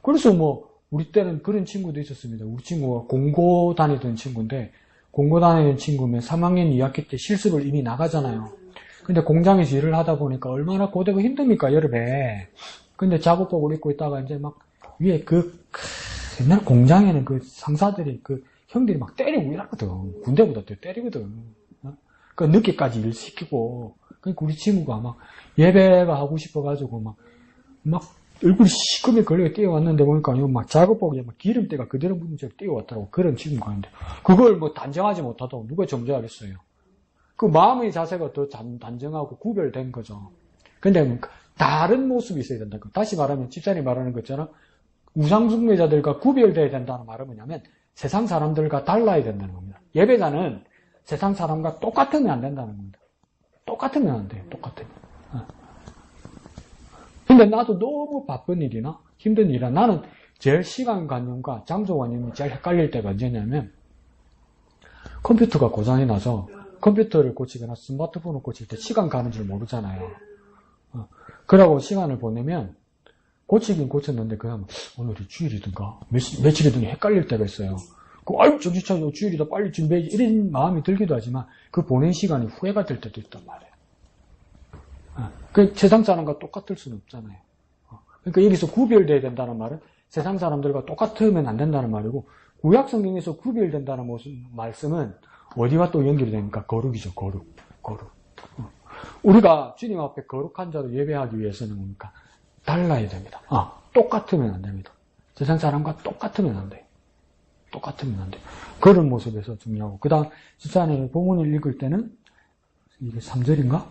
[SPEAKER 1] 그래서 뭐 우리 때는 그런 친구도 있었습니다. 우리 친구가 공고 다니던 친구인데 공고 다니는 친구면 3학년 2학기 때 실습을 이미 나가잖아요. 근데 공장에서 일을 하다 보니까 얼마나 고되고 힘듭니까 여름에. 근데 작업복을 입고 있다가 이제 막 위에 옛날 공장에는 그 상사들이 형들이 막 때리고 이러거든. 군대보다 더 때리거든. 그 늦게까지 일 시키고. 그러니까 우리 친구가 막 예배가 하고 싶어가지고 막 얼굴이 시커멓게 걸리게 뛰어왔는데 보니까 막 작업복에 막 기름때가 그대로 묻은 채 뛰어왔더라고. 그런 친구가 있는데 그걸 뭐 단정하지 못하다고 누가 정죄하겠어요. 그 마음의 자세가 더 단정하고 구별된 거죠. 근데 다른 모습이 있어야 된다. 다시 말하면 집사님 말하는 것처럼 우상숭배자들과 구별되어야 된다는 말은 뭐냐면 세상 사람들과 달라야 된다는 겁니다. 예배자는 세상 사람과 똑같으면 안 된다는 겁니다. 똑같으면 안 돼요. 똑같으면. 근데 나도 너무 바쁜 일이나 힘든 일이나 나는 제일 시간관념과 장소관념이 제일 헷갈릴 때가 언제냐면 컴퓨터가 고장이 나서 컴퓨터를 고치거나 스마트폰을 고칠 때 시간 가는 줄 모르잖아요. 그러고 시간을 보내면 고치긴 고쳤는데 그냥 오늘이 주일이든가 며칠이든가 헷갈릴 때가 있어요. 아유 정신 차려 주일이다 빨리 준비해 이런 마음이 들기도 하지만 그 보낸 시간이 후회가 될 때도 있단 말이에요. 그 세상 사람과 똑같을 수는 없잖아요. 그러니까 여기서 구별돼야 된다는 말은 세상 사람들과 똑같으면 안 된다는 말이고 구약 성경에서 구별된다는 말씀은 어디와 또 연결이 됩니까? 거룩이죠. 거룩. 우리가 주님 앞에 거룩한 자로 예배하기 위해서는 뭡니까? 달라야 됩니다. 똑같으면 안 됩니다. 세상 사람과 똑같으면 안 돼요. 똑같으면 안 돼요. 그런 모습에서 중요하고. 그 다음, 집사님이 본문을 읽을 때는, 이게 3절인가?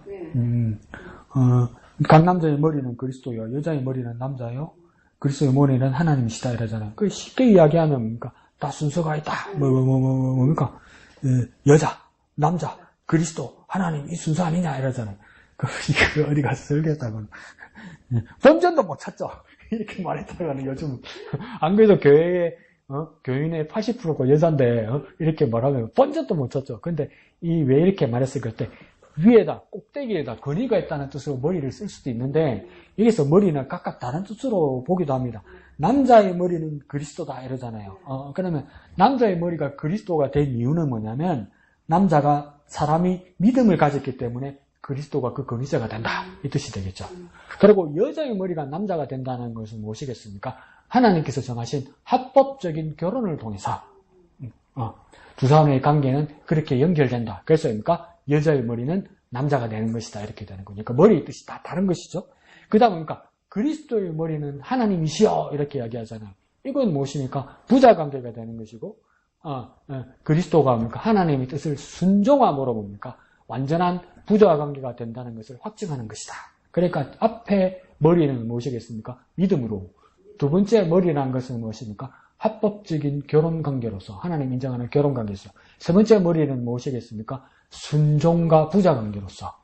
[SPEAKER 1] 각 남자의 머리는 그리스도요. 여자의 머리는 남자요. 그리스도의 머리는 하나님이시다. 이러잖아요. 그 쉽게 이야기하면 뭡니까? 다 순서가 있다. 뭡니까? 여자, 남자, 그리스도, 하나님 이 순서 아니냐 이러잖아요. 이거 어디 가서 설교했다고는 본전도 못 찾죠. 이렇게 말했다가는 요즘 안 그래도 교인의 80%가 여잔데 이렇게 말하면 본전도 못 찾죠. 근데 왜 이렇게 말했을까 때 위에다 꼭대기에다 권위가 있다는 뜻으로 머리를 쓸 수도 있는데 여기서 머리는 각각 다른 뜻으로 보기도 합니다. 남자의 머리는 그리스도다 이러잖아요. 그러면 남자의 머리가 그리스도가 된 이유는 뭐냐면 남자가 사람이 믿음을 가졌기 때문에 그리스도가 그 권위자가 된다 이 뜻이 되겠죠. 그리고 여자의 머리가 남자가 된다는 것은 무엇이겠습니까? 하나님께서 정하신 합법적인 결혼을 통해서 두 사람의 관계는 그렇게 연결된다. 그래서 뭡니까? 여자의 머리는 남자가 되는 것이다 이렇게 되는 거니까 그러니까 머리의 뜻이 다 다른 것이죠. 그 다음 그러니까 그리스도의 머리는 하나님이시여 이렇게 이야기하잖아요. 이건 무엇입니까? 부자관계가 되는 것이고 그리스도가 뭡니까? 하나님의 뜻을 순종함으로 뭡니까? 완전한 부자관계가 된다는 것을 확증하는 것이다. 그러니까 앞에 머리는 무엇이겠습니까? 믿음으로. 두 번째 머리라는 것은 무엇입니까? 합법적인 결혼관계로서 하나님 인정하는 결혼관계로서. 세 번째 머리는 무엇이겠습니까? 순종과 부자관계로서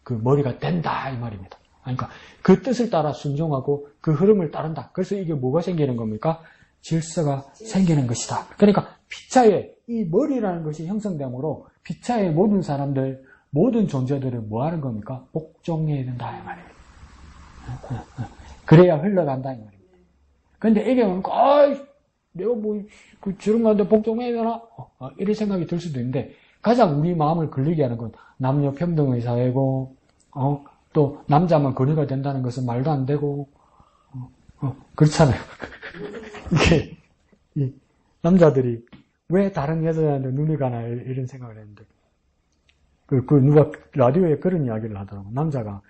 [SPEAKER 1] 그 머리가 된다 이 말입니다. 그러니까 그 뜻을 따라 순종하고 그 흐름을 따른다. 그래서 이게 뭐가 생기는 겁니까? 질서가 생기는 것이다. 그러니까 피차에 이 머리라는 것이 형성되므로 피차의 모든 사람들, 모든 존재들은 뭐 하는 겁니까? 복종해야 된다 이 말입니다. 그래야 흘러간다 이 말입니다. 근데 이게 오니까, 내가 뭐, 저런 건데 복종해야 되나? 이런 생각이 들 수도 있는데, 가장 우리 마음을 걸리게 하는 건 남녀 평등의 사회고, 또 남자만 권위가 된다는 것은 말도 안 되고, 그렇잖아요. 이게, 남자들이 왜 다른 여자한테 눈이 가나, 이런 생각을 했는데, 누가 라디오에 그런 이야기를 하더라고. 남자가,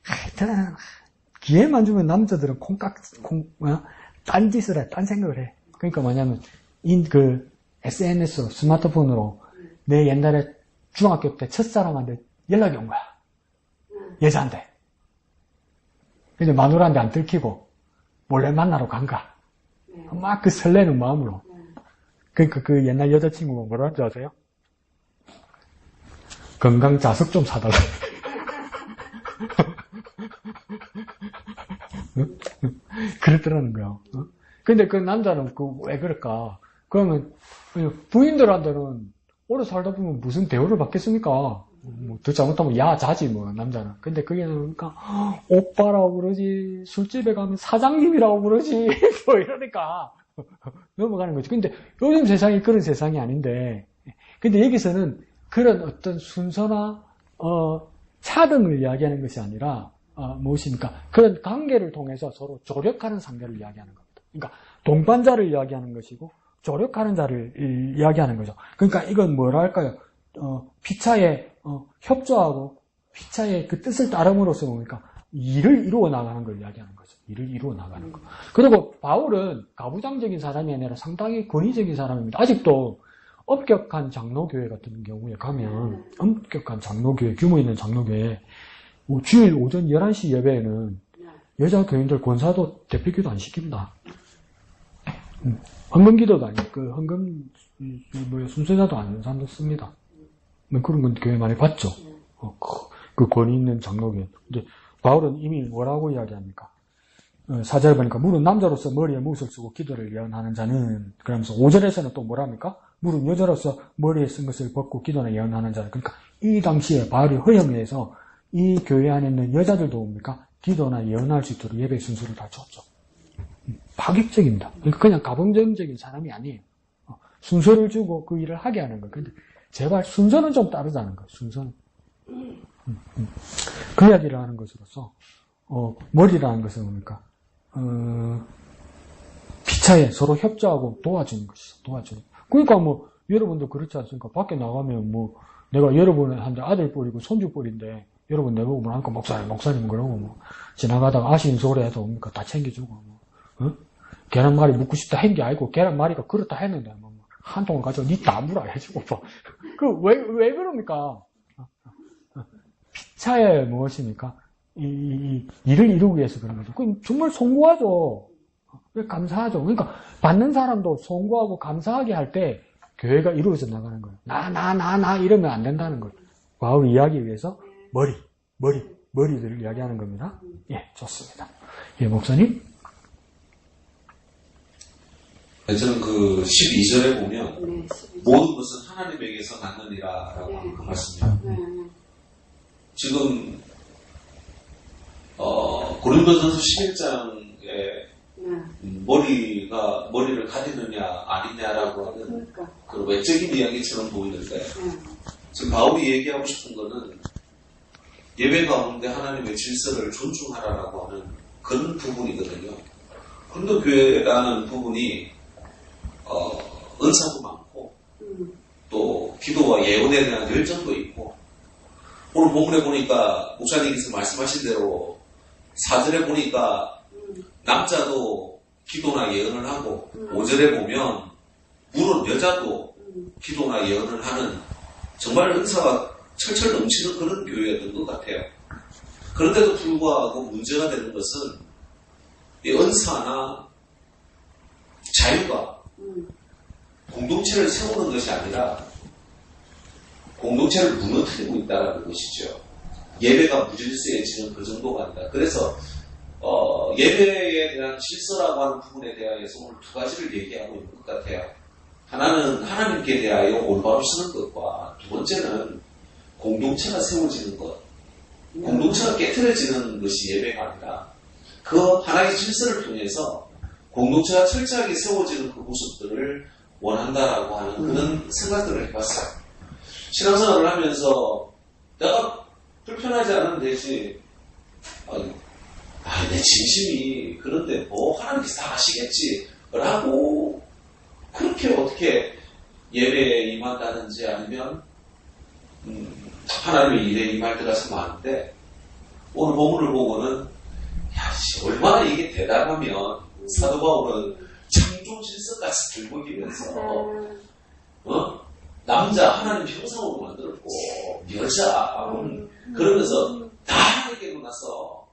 [SPEAKER 1] 하여튼, 기회만 주면 남자들은 딴 짓을 해, 딴 생각을 해. 그러니까 뭐냐면, SNS로, 스마트폰으로, 내 옛날에 중학교 때 첫사랑한테 연락이 온 거야. 여자한테. 근데 마누라한테 안 들키고, 몰래 만나러 간 거야. 막 그 설레는 마음으로. 그러니까 그 옛날 여자친구가 뭐라 하는지 아세요? 건강 자석 좀 사달라. 그랬더라는 거야. 근데 그 남자는 왜 그럴까? 그러면 부인들한테는 오래 살다 보면 무슨 대우를 받겠습니까? 뭐 더 잘못하면 야 자지 뭐 남자는. 근데 그게 그러니까 오빠라고 그러지, 술집에 가면 사장님이라고 그러지 뭐 이러니까 넘어가는 거지. 근데 요즘 세상이 그런 세상이 아닌데, 근데 여기서는 그런 어떤 순서나 차등을 이야기하는 것이 아니라 무엇입니까? 그런 관계를 통해서 서로 조력하는 상대를 이야기하는 겁니다. 그러니까 동반자를 이야기하는 것이고 조력하는 자를 이야기하는 거죠. 그러니까 이건 뭐랄까요? 피차에 협조하고 피차의 그 뜻을 따름으로써 뭡니까? 일을 이루어 나가는 걸 이야기하는 거죠. 일을 이루어 나가는 거. 그리고 바울은 가부장적인 사람이 아니라 상당히 권위적인 사람입니다. 아직도 엄격한 장로교회 같은 경우에 가면, 엄격한 장로교회, 규모 있는 장로교회, 주일 오전 11시 예배에는 여자 교인들 권사도 대표기도 안 시킵니다. 헌금기도도 아니고, 순서자도 안 씁니다. 그런 건 교회 많이 봤죠. 그 권위 있는 장로교회. 근데 바울은 이미 뭐라고 이야기합니까? 4절 보니까, 물은 남자로서 머리에 못을 쓰고 기도를 예언하는 자는, 그러면서 5절에서는 또 뭐랍니까? 물은 여자로서 머리에 쓴 것을 벗고 기도나 예언하는 자는, 그러니까 이 당시에 바울이 허영에서 이 교회 안에 있는 여자들도 뭡니까? 기도나 예언할 수 있도록 예배 순서를 다 줬죠. 파격적입니다. 그냥 가부장적인 사람이 아니에요. 순서를 주고 그 일을 하게 하는 거예요. 근데 제발 순서는 좀 따르자는 거예요. 순서는. 그 이야기를 하는 것으로서 머리라는 것은 뭡니까? 피차에 서로 협조하고 도와주는 것이죠. 도와주는. 그러니까 뭐 여러분도 그렇지 않습니까? 밖에 나가면 뭐 내가 여러분한테 아들뻘이고 손주뻘인데 여러분 내보고 뭐랄까 목사님 그러고 뭐 지나가다가 아쉬운 소리 해도 뭡니까? 다 챙겨주고 뭐 계란말이 묻고 싶다 한 게 아니고 계란말이가 그렇다 했는데 뭐 한 통을 가지고 니 나무라 해주고 뭐 왜 그럽니까? 피차에 무엇입니까? 이 일을 이루기 위해서 그런 거죠. 그럼 정말 송구하죠. 감사하죠. 그러니까 받는 사람도 송구하고 감사하게 할 때 교회가 이루어져 나가는 거예요. 나 이러면 안 된다는 거예요. 바울이 이야기하기 위해서 머리들을 이야기하는 겁니다. 예, 좋습니다. 예, 목사님.
[SPEAKER 5] 저는 그 12절에 보면 모든 것은 하나님에게서 났느니라라고 하는 그 말씀이에요. 지금 고린도전서 11장에 머리를 가리느냐 아니냐라고 하는 그런 외적인 이야기처럼 보이는데 지금 바울이 얘기하고 싶은 거는 예배 가운데 하나님의 질서를 존중하라라고 하는 그런 부분이거든요. 고린도 교회라는 부분이 은사도 많고 또 기도와 예언에 대한 열정도 있고 오늘 본문에 보니까 목사님께서 말씀하신 대로 4절에 보니까 남자도 기도나 예언을 하고 5절에 보면 물은 여자도 기도나 예언을 하는 정말 은사가 철철 넘치는 그런 교회였던 것 같아요. 그런데도 불구하고 문제가 되는 것은 이 은사나 자유가 공동체를 세우는 것이 아니라 공동체를 무너뜨리고 있다는 것이죠. 예배가 무질서해지는 그 정도가 아니다. 그래서 예배에 대한 질서라고 하는 부분에 대해서 오늘 두 가지를 얘기하고 있는 것 같아요. 하나는 하나님께 대하여 올바로 쓰는 것과 두 번째는 공동체가 세워지는 것. 공동체가 깨트려지는 것이 예배가 아니라 그 하나의 질서를 통해서 공동체가 철저하게 세워지는 그 모습들을 원한다라고 하는 그런 생각들을 해봤어요. 신앙생활을 하면서 내가 불편하지 않으면 되지. 내 진심이 그런데 뭐 하나님께서 다 아시겠지 라고 그렇게 어떻게 예배에 임한다든지 아니면 하나님의 일에 임할 때가 참 많은데 오늘 본문을 보고는 얼마나 이게 대단하면 사도 바울은 창조 질서까지 들고 이면서 남자 하나님 형상으로 만들었고 여자 그러면서 다 하나님께 나서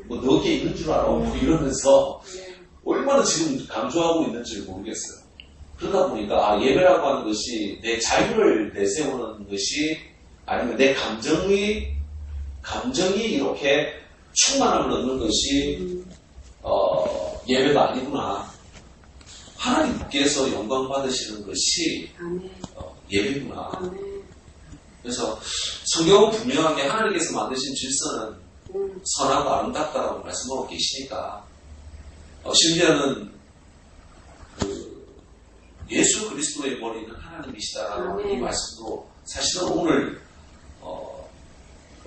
[SPEAKER 5] 뭐 너게 있는 줄 알아 뭐 이러면서 얼마나 지금 강조하고 있는지 모르겠어요. 그러다 보니까 예배라고 하는 것이 내 자유를 내세우는 것이 아니면 내 감정이 이렇게 충만함을 얻는 것이 예배가 아니구나. 하나님께서 영광 받으시는 것이 예배구나. 그래서 성경은 분명하게 하나님께서 만드신 질서는 선하고 아름답다라고 말씀하고 계시니까 심지어는 예수 그리스도의 머리는 하나님이시다라는 이 말씀도 사실은 오늘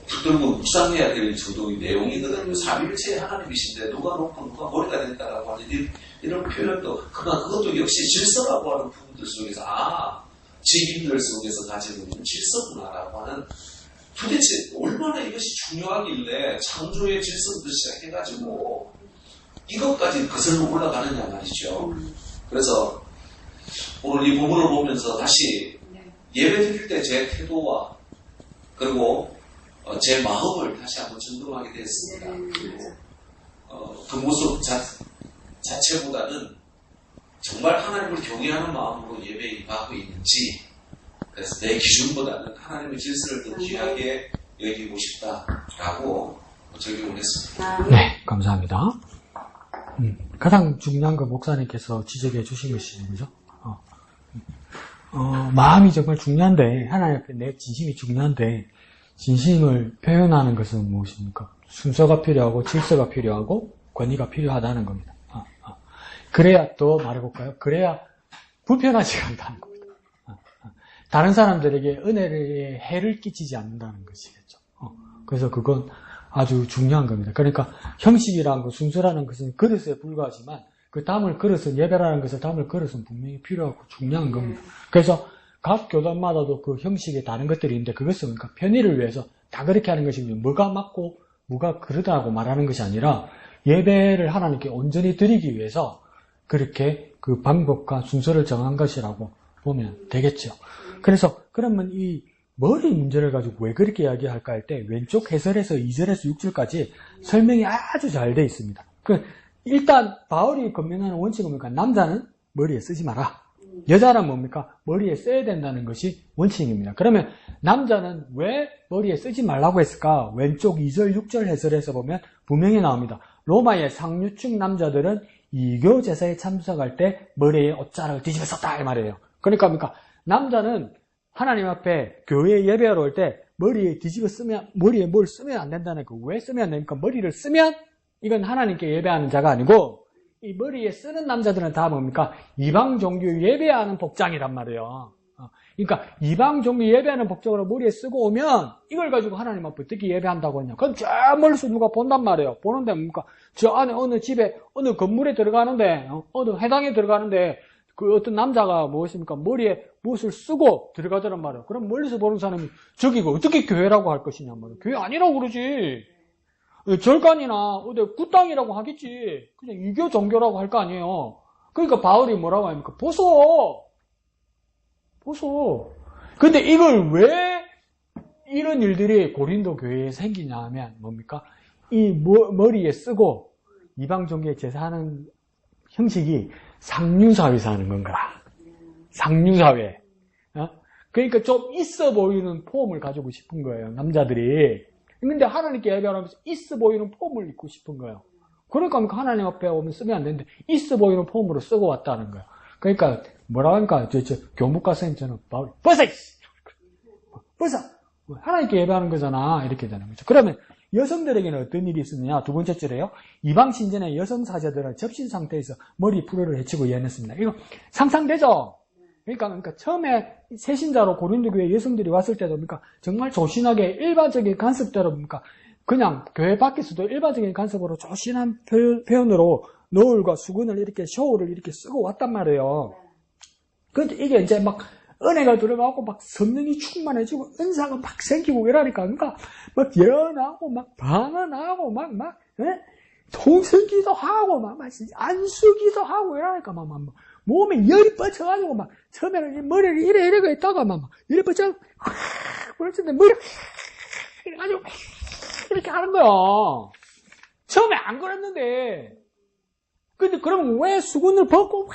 [SPEAKER 5] 붙들고 묵상해야 될 정도의 내용이거든요. 삼위일체 하나님이신데 누가 높고 누가 머리가 됐다라고 하는 이런 표현도 그것도 역시 질서라고 하는 부분들 속에서 직임들 속에서 가지고 있는 질서구나라고 하는 도대체 얼마나 이것이 중요하길래 창조의 질서부터 시작해가지고 이것까지 거슬러 올라가느냐 말이죠. 그래서 오늘 이 부분을 보면서 다시 예배 드릴 때 제 태도와 그리고 제 마음을 다시 한번 점검하게 됐습니다. 그리고 그 모습 자체보다는 정말 하나님을 경외하는 마음으로 예배에 임하고 있는지 그래서 내 기준보다는 하나님의 질서를 더 귀하게 여기고 싶다라고 적용을 했습니다.
[SPEAKER 1] 네, 감사합니다. 가장 중요한 거 목사님께서 지적해 주신 것이 뭐죠? 마음이 정말 중요한데 하나님 앞에 내 진심이 중요한데 진심을 표현하는 것은 무엇입니까? 순서가 필요하고 질서가 필요하고 권위가 필요하다는 겁니다. 그래야 또 말해볼까요? 그래야 불편하지 않다는 겁니다. 다른 사람들에게 은혜에 해를 끼치지 않는다는 것이겠죠. 그래서 그건 아주 중요한 겁니다. 그러니까 형식이라는 것, 순서라는 것은 그릇에 불과하지만 그 담을 그릇은 예배라는 것을 담을 그릇은 분명히 필요하고 중요한 겁니다. 그래서 각 교단마다도 그 형식에 다른 것들이 있는데 그것은 그러니까 편의를 위해서 다 그렇게 하는 것이며 뭐가 맞고 뭐가 그러다고 말하는 것이 아니라 예배를 하나님께 온전히 드리기 위해서 그렇게 그 방법과 순서를 정한 것이라고 보면 되겠죠. 그래서 그러면 이 머리 문제를 가지고 왜 그렇게 이야기할까 할 때 왼쪽 해설에서 2절에서 6절까지 설명이 아주 잘 되어 있습니다. 일단 바울이 권면하는 원칙은 뭡니까? 남자는 머리에 쓰지 마라. 여자는 뭡니까? 머리에 써야 된다는 것이 원칙입니다. 그러면 남자는 왜 머리에 쓰지 말라고 했을까? 왼쪽 2절, 6절 해설에서 보면 분명히 나옵니다. 로마의 상류층 남자들은 이교 제사에 참석할 때 머리에 옷자락을 뒤집어 썼다 이 말이에요. 그러니까 뭡니까? 남자는 하나님 앞에 교회에 예배하러 올 때 머리에 뒤집어 쓰면 머리에 뭘 쓰면 안 된다는 거. 왜 쓰면 안 됩니까? 머리를 쓰면 이건 하나님께 예배하는 자가 아니고 이 머리에 쓰는 남자들은 다 뭡니까? 이방 종교 예배하는 복장이란 말이에요. 그러니까 이방 종교 예배하는 복장으로 머리에 쓰고 오면 이걸 가지고 하나님 앞에 어떻게 예배한다고 하냐. 그럼 저 멀리서 누가 본단 말이에요. 보는데 뭡니까? 저 안에 어느 집에 어느 건물에 들어가는데 어느 회당에 들어가는데 그 어떤 남자가 무엇입니까? 머리에 무엇을 쓰고 들어가더란 말이에요. 그럼 멀리서 보는 사람이 저기가 어떻게 교회라고 할 것이냐 말이에요. 교회 아니라고 그러지. 절간이나 어디 굿당이라고 하겠지. 그냥 이교 종교라고 할 거 아니에요. 그러니까 바울이 뭐라고 합니까? 보소. 근데 이걸 왜 이런 일들이 고린도 교회에 생기냐 하면 뭡니까? 이 머리에 쓰고 이방 종교에 제사하는 형식이 상류사회에서 하는 건가? 상류사회. 그러니까 좀 있어 보이는 폼을 가지고 싶은 거예요. 남자들이. 근데 하나님께 예배하면서 있어 보이는 폼을 입고 싶은 거예요. 그러니까 하나님 앞에 오면 쓰면 안 되는데 있어 보이는 폼으로 쓰고 왔다는 거예요. 그러니까 뭐라고 하니까 저 교무과 선생님처럼 벗어! 하나님께 예배하는 거잖아. 이렇게 되는 거죠. 그러면 여성들에게는 어떤 일이 있었느냐? 두 번째 줄에요. 이방 신전의 여성 사제들은 접신 상태에서 머리 풀어를 헤치고 예언했습니다. 이거 상상되죠? 그러니까 처음에 새신자로 고린도 교회 여성들이 왔을 때도 그러니까 정말 조신하게 일반적인 간섭대로 그러니까 그냥 교회 밖에서도 일반적인 간섭으로 조신한 표현으로 노을과 수건을 이렇게 셔오를 이렇게 쓰고 왔단 말이에요. 근데 이게 이제 막 은혜가 들어가고 막 성령이 충만해지고 은사가 막 생기고 이러니까 그러니까 막 예언하고 막 방언하고 막 통성기도 하고 막 안수기도 하고 이러니까 막 몸에 열이 뻗쳐가지고 막 처음에는 머리를 이래 있다가 막 이래 뻗쳐 그랬는데 머리 이래가지고 이렇게 하는 거야. 처음에 안 그랬는데 근데 그러면 왜 수건을 벗고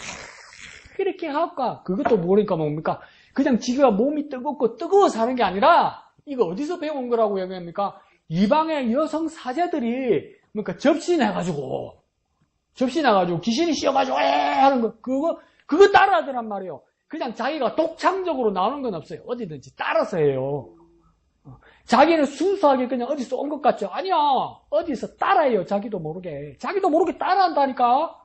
[SPEAKER 1] 이렇게 할까? 그것도 모르니까 뭡니까? 그냥 지가 몸이 뜨거워서 하는 게 아니라 이거 어디서 배운 거라고 얘기합니까? 이방의 여성 사제들이 그러니까 접신해가지고 귀신이 씌어가지고 하는 거 그거 따라하더란 말이에요. 그냥 자기가 독창적으로 나오는 건 없어요. 어디든지 따라서 해요. 자기는 순수하게 그냥 어디서 온 것 같죠? 아니야. 어디서 따라해요. 자기도 모르게 따라한다니까.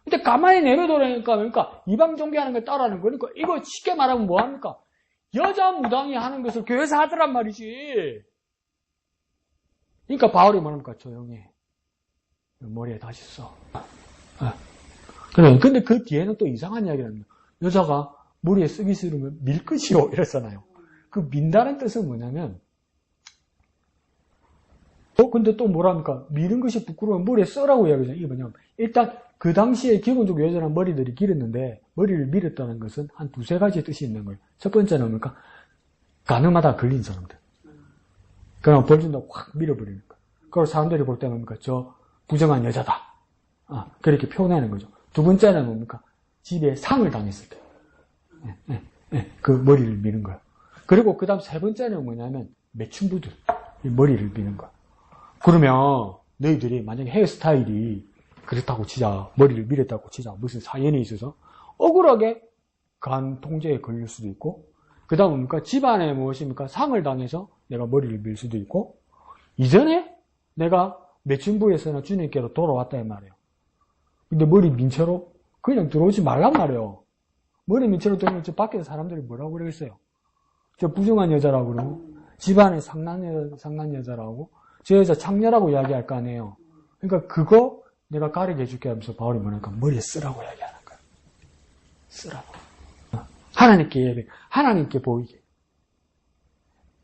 [SPEAKER 1] 근데 가만히 내려놓으니까 그러니까 이방 종교하는 걸 따라하는 거니까 이거 쉽게 말하면 뭐합니까? 여자 무당이 하는 것을 교회에서 하더란 말이지. 그러니까 바울이 뭐합니까? 조용히 머리에 다시 써. 그래. 근데 그 뒤에는 또 이상한 이야기를 합니다. 여자가 머리에 쓰기 싫으면 밀 것이요 이랬잖아요. 그 민다는 뜻은 뭐냐면 근데 또 뭐랍니까? 미는 것이 부끄러우면 머리에 써라고 이야기하잖아요. 이게 뭐냐면 일단 그 당시에 기본적으로 여자는 머리들이 길었는데 머리를 밀었다는 것은 한 두세 가지 뜻이 있는 거예요. 첫 번째는 뭡니까? 가늠하다 걸린 사람들. 그럼 벌 준다고 확 밀어버리는 거예요. 그걸 사람들이 볼 때 뭡니까? 저 부정한 여자다. 그렇게 표현하는 거죠. 두 번째는 뭡니까? 집에 상을 당했을 때. 그 머리를 미는 거예요. 그리고 그 다음 세 번째는 뭐냐면 매춘부들 머리를 미는 거예요. 그러면 너희들이 만약에 헤어스타일이 그렇다고 치자, 머리를 밀었다고 치자, 무슨 사연이 있어서 억울하게 간 통제에 걸릴 수도 있고, 그 다음 뭡니까? 집안에 무엇입니까? 상을 당해서 내가 머리를 밀 수도 있고, 이전에 내가 매춘부에서는 주님께로 돌아왔다 이 말이에요. 근데 머리 민 채로 그냥 들어오지 말란 말이에요. 머리 민 채로 들어오면 저 밖에서 사람들이 뭐라고 그러겠어요? 저 부정한 여자라고 그러고, 집안에 상난 여자라고, 저 여자 창녀라고 이야기할 거 아니에요. 그러니까 그거 내가 가르쳐 줄게 하면서 바울이 뭐냐니까 머리에 쓰라고 이야기하는 거야. 쓰라고. 하나님께 보이게.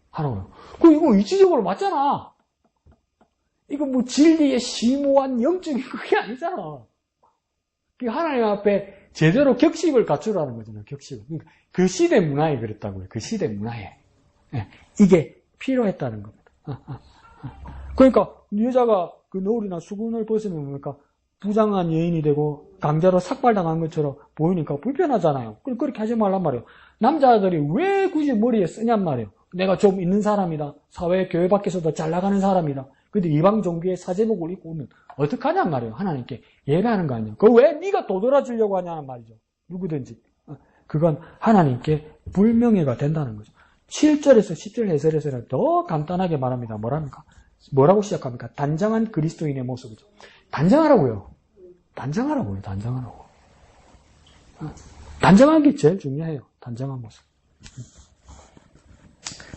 [SPEAKER 1] 하라고요. 이거 이치적으로 맞잖아. 이거 뭐 진리의 심오한 영적인 그게 아니잖아. 하나님 앞에 제대로 격식을 갖추라는 거잖아요. 격식을. 그러니까 그 시대 문화에 그랬다고요. 그 시대 문화에. 이게 필요했다는 겁니다. 그러니까 여자가 그 노을이나 수건을 벗으면 뭡니까? 부장한 여인이 되고 강제로 삭발당한 것처럼 보이니까 불편하잖아요. 그렇게 하지 말란 말이에요. 남자들이 왜 굳이 머리에 쓰냔 말이에요. 내가 좀 있는 사람이다. 사회 교회 밖에서도 잘 나가는 사람이다. 근데 이방 종교의 사제복을 입고 오면 어떡하냔 말이에요. 하나님께 예배하는 거 아니에요. 그거 왜 네가 도돌아주려고 하냐는 말이죠. 누구든지. 그건 하나님께 불명예가 된다는 거죠. 7절에서 10절 해설에서는 더 간단하게 말합니다. 뭐라고 시작합니까? 단정한 그리스도인의 모습이죠. 단정하라고요. 단정하라고요. 단정한 게 제일 중요해요. 단정한 모습.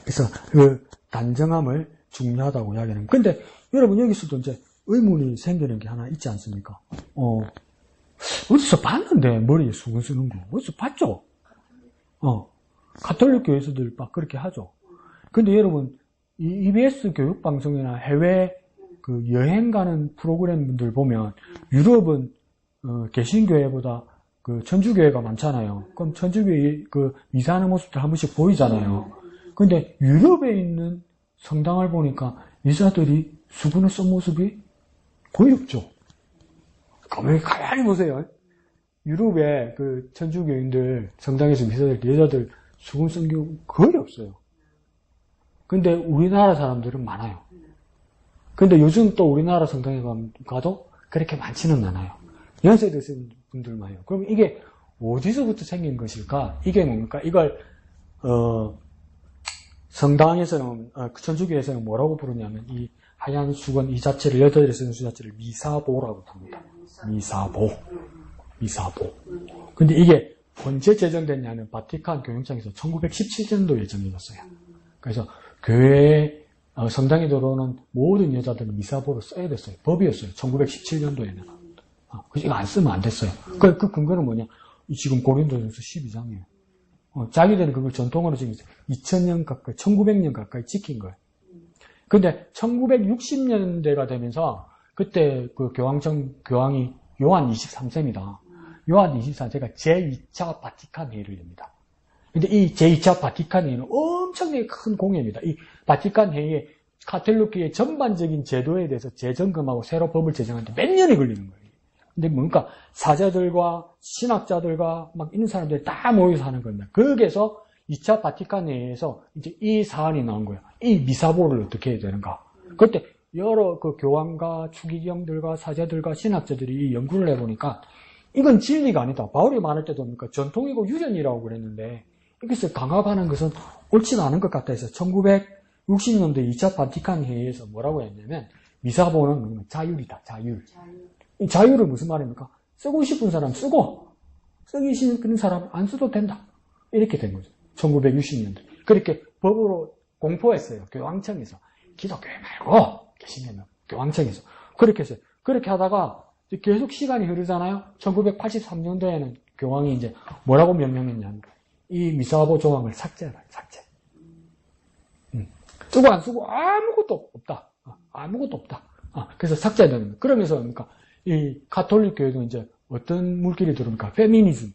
[SPEAKER 1] 그래서 그 단정함을 중요하다고 이야기하는. 근데 여러분 여기서도 이제 의문이 생기는 게 하나 있지 않습니까? 어디서 봤는데 머리에 수건 쓰는 거. 어디서 봤죠? 가톨릭 교회에서들 막 그렇게 하죠. 근데 여러분 이 EBS 교육방송이나 해외 그 여행 가는 프로그램 분들 보면 유럽은 개신교회보다 그 천주교회가 많잖아요. 그럼 천주교회 그 미사하는 모습들 한 번씩 보이잖아요. 근데 유럽에 있는 성당을 보니까 미사들이 수건을 쓴 모습이 거의 없죠. 가만히 보세요. 유럽의 그 천주교인들 성당에서 미사들 여자들 수건 쓴 경우 거의 없어요. 근데 우리나라 사람들은 많아요. 근데 요즘 또 우리나라 성당에 가도 그렇게 많지는 않아요. 연세 드신 분들만요. 그럼 이게 어디서부터 생긴 것일까? 이게 뭡니까? 이걸 성당에서는 천주교에서는 뭐라고 부르냐면 이 하얀 수건 이 자체를 여자들이 쓰는 수 자체를 미사보라고 합니다. 미사보. 근데 이게 언제 제정됐냐면 바티칸 교육청에서 1917년도에 제정됐어요. 그래서 교회에 성당에 들어오는 모든 여자들은 미사보를 써야 됐어요. 법이었어요. 1917년도에는. 그래서 이거 안 쓰면 안 됐어요. 그 근거는 뭐냐? 지금 고린도전서 12장이에요. 자기들은 그걸 전통으로 지금 2000년 가까이, 1900년 가까이 지킨 거예요. 근데 1960년대가 되면서 그때 그 교황이 요한 23세입니다. 요한 23세가 제2차 바티칸 회의를 엽니다. 근데 이 제2차 바티칸 회의는 엄청나게 큰 공회입니다. 이 바티칸 회의에 카톨릭교의 전반적인 제도에 대해서 재점검하고 새로 법을 제정하는데 몇 년이 걸리는 거예요. 근데 뭡니까? 사제들과 신학자들과 막 이런 사람들이 다 모여서 하는 겁니다. 거기에서 2차 바티칸 회의에서 이제 이 사안이 나온 거예요. 이 미사보를 어떻게 해야 되는가. 그때 여러 그 교황과 추기경들과 사제들과 신학자들이 연구를 해보니까 이건 진리가 아니다. 바울이 말할 때도 뭡니까? 전통이고 유전이라고 그랬는데 이것을 강압하는 것은 옳지가 않은 것 같다 해서 1960년대 2차 바티칸 회의에서 뭐라고 했냐면 미사보는 자율이다. 자율. 이 자율은 무슨 말입니까? 쓰고 싶은 사람 쓰고 쓰기 싫은 사람 안 써도 된다. 이렇게 된 거죠. 1960년대. 그렇게 법으로 공포했어요. 교황청에서. 기독교회 말고 계시면 교황청에서. 그렇게 했어요. 그렇게 하다가 계속 시간이 흐르잖아요. 1983년도에는 교황이 이제 뭐라고 명령했냐면 이 미사보 조항을 삭제해라. 삭제. 쓰고 안 쓰고 아무것도 없다. 아무것도 없다. 그래서 삭제되는 거예요. 그러면서 그러니까 이 가톨릭 교회도 이제 어떤 물길이 들어옵니까? 페미니즘.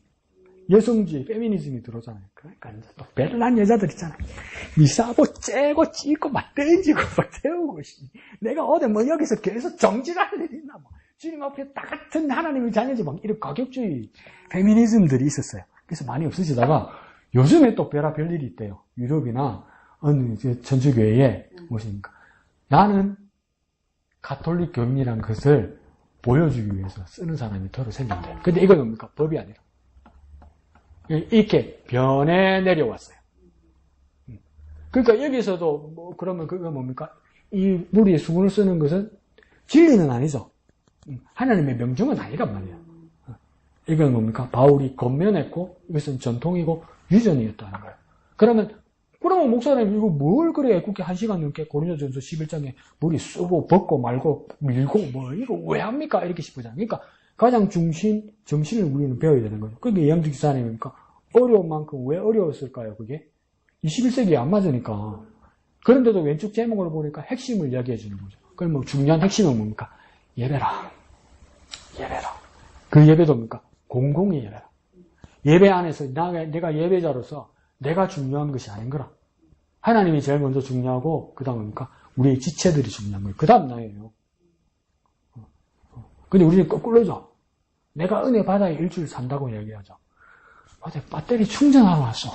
[SPEAKER 1] 여성주의, 페미니즘이 들어오잖아요. 그러니까 이제 또 베를난 여자들 있잖아요. 미사보 째고 찢고 막 던지고 막 태우고. 내가 어디 뭐 여기서 계속 정진할 일 있나 뭐. 주님 앞에 다 같은 하나님의 자녀지 막 이런 가격주의 페미니즘들이 있었어요. 그래서 많이 없어지다가 요즘에 또 별일이 있대요. 유럽이나 어느 전주교회에 무엇입니까? 나는 가톨릭 교인이란 것을 보여주기 위해서 쓰는 사람이 더러 생긴대. 근데 이건 뭡니까? 법이 아니라. 이렇게 변해 내려왔어요. 그러니까 여기서도 뭐 그러면 그거 뭡니까? 이 무리의 수군을 쓰는 것은 진리는 아니죠. 하나님의 명령은 아니란 말이에요. 이건 뭡니까? 바울이 권면했고 이것은 전통이고 유전이었다는 거예요. 그러면 목사님 이거 뭘 그래 애국게 1시간 넘게 고린도전서 11장에 머리 쓰고 벗고 말고 밀고 뭐 이거 왜 합니까? 이렇게 싶으잖아요. 그러니까 가장 정신을 우리는 배워야 되는 거죠. 그게 이양주 기사님이니까 어려운 만큼 왜 어려웠을까요? 그게 21세기에 안 맞으니까. 그런데도 왼쪽 제목을 보니까 핵심을 이야기해 주는 거죠. 그럼 뭐 중요한 핵심은 뭡니까? 예배라. 그 예배도 뭡니까? 공공의 예배라. 예배 안에서 내가 예배자로서 내가 중요한 것이 아닌 거라. 하나님이 제일 먼저 중요하고 그 다음 뭡니까? 우리의 지체들이 중요한 거예요. 그 다음 나예요. 근데 우리는 거꾸로죠. 내가 은혜 받아야 일주일 산다고 얘기하죠. 배터리 충전하러 왔어.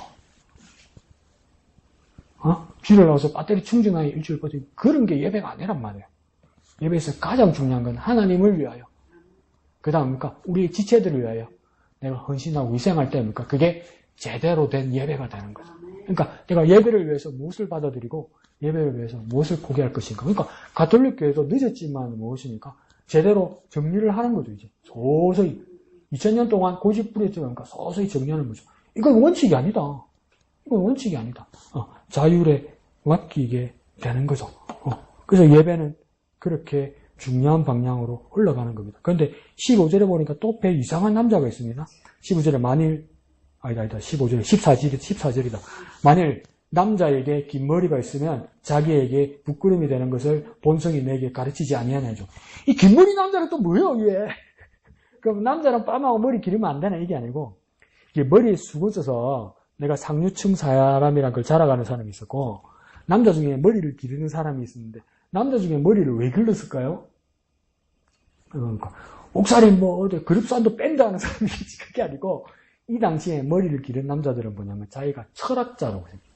[SPEAKER 1] 길을 나와서 배터리 충전하여 일주일 버티고 그런 게 예배가 아니란 말이에요. 예배에서 가장 중요한 건 하나님을 위하여. 그 다음 뭡니까? 우리의 지체들을 위하여 내가 헌신하고 위생할 때 뭡니까? 그게 제대로 된 예배가 되는 거죠. 그러니까 내가 예배를 위해서 무엇을 받아들이고 예배를 위해서 무엇을 포기할 것인가. 그러니까 가톨릭 교회도 늦었지만 무엇입니까? 제대로 정리를 하는 거죠. 이제 서서히 2000년 동안 고집 부렸지만 그러니까 서서히 정리하는 거죠. 이건 원칙이 아니다. 자율에 맡기게 되는 거죠. 그래서 예배는 그렇게 중요한 방향으로 흘러가는 겁니다. 그런데 15절에 보니까 또 배 이상한 남자가 있습니다. 15절에 만일 15절에 14절이다. 만일 남자에게 긴 머리가 있으면 자기에게 부끄러움이 되는 것을 본성이 내게 가르치지 아니하냐죠. 이 긴 머리 남자는 또 뭐예요, 이게? 그럼 남자는 뺨하고 머리 기르면 안 되나? 이게 아니고, 이게 머리에 수고 써서 내가 상류층 사람이란 걸 자랑하는 사람이 있었고, 남자 중에 머리를 기르는 사람이 있었는데, 남자 중에 머리를 왜 길렀을까요? 그러니까, 옥살이 어디 그룹산도 밴드 하는 사람이지, 그게 아니고, 이 당시에 머리를 기른 남자들은 뭐냐면, 자기가 철학자라고 생각해요.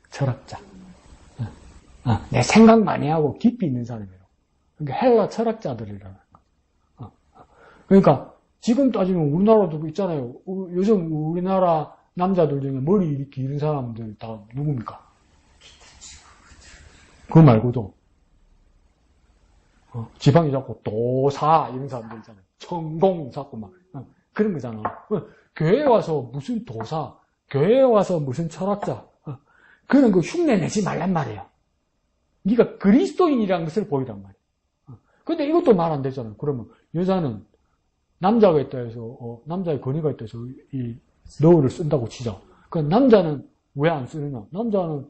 [SPEAKER 1] 철학자. 내 생각 많이 하고 깊이 있는 사람이에요. 그러니까 헬라 철학자들이라는 거. 그러니까 지금 따지면 우리나라도 있잖아요. 요즘 우리나라 남자들 중에 머리 기른 사람들 다 누굽니까? 그거 말고도 지방이 자꾸 도사 이런 사람들 있잖아요. 천공 자꾸 막 그런 거잖아. 교회에 와서 무슨 도사, 교회에 와서 무슨 철학자 그런 거 흉내 내지 말란 말이에요. 네가 그리스도인이라는 것을 보이란 말이에요. 근데 이것도 말 안 되잖아요. 그러면 여자는 남자가 있다 해서 남자의 권위가 있다 해서 이 너를 쓴다고 치자. 그 남자는 왜 안 쓰느냐? 남자는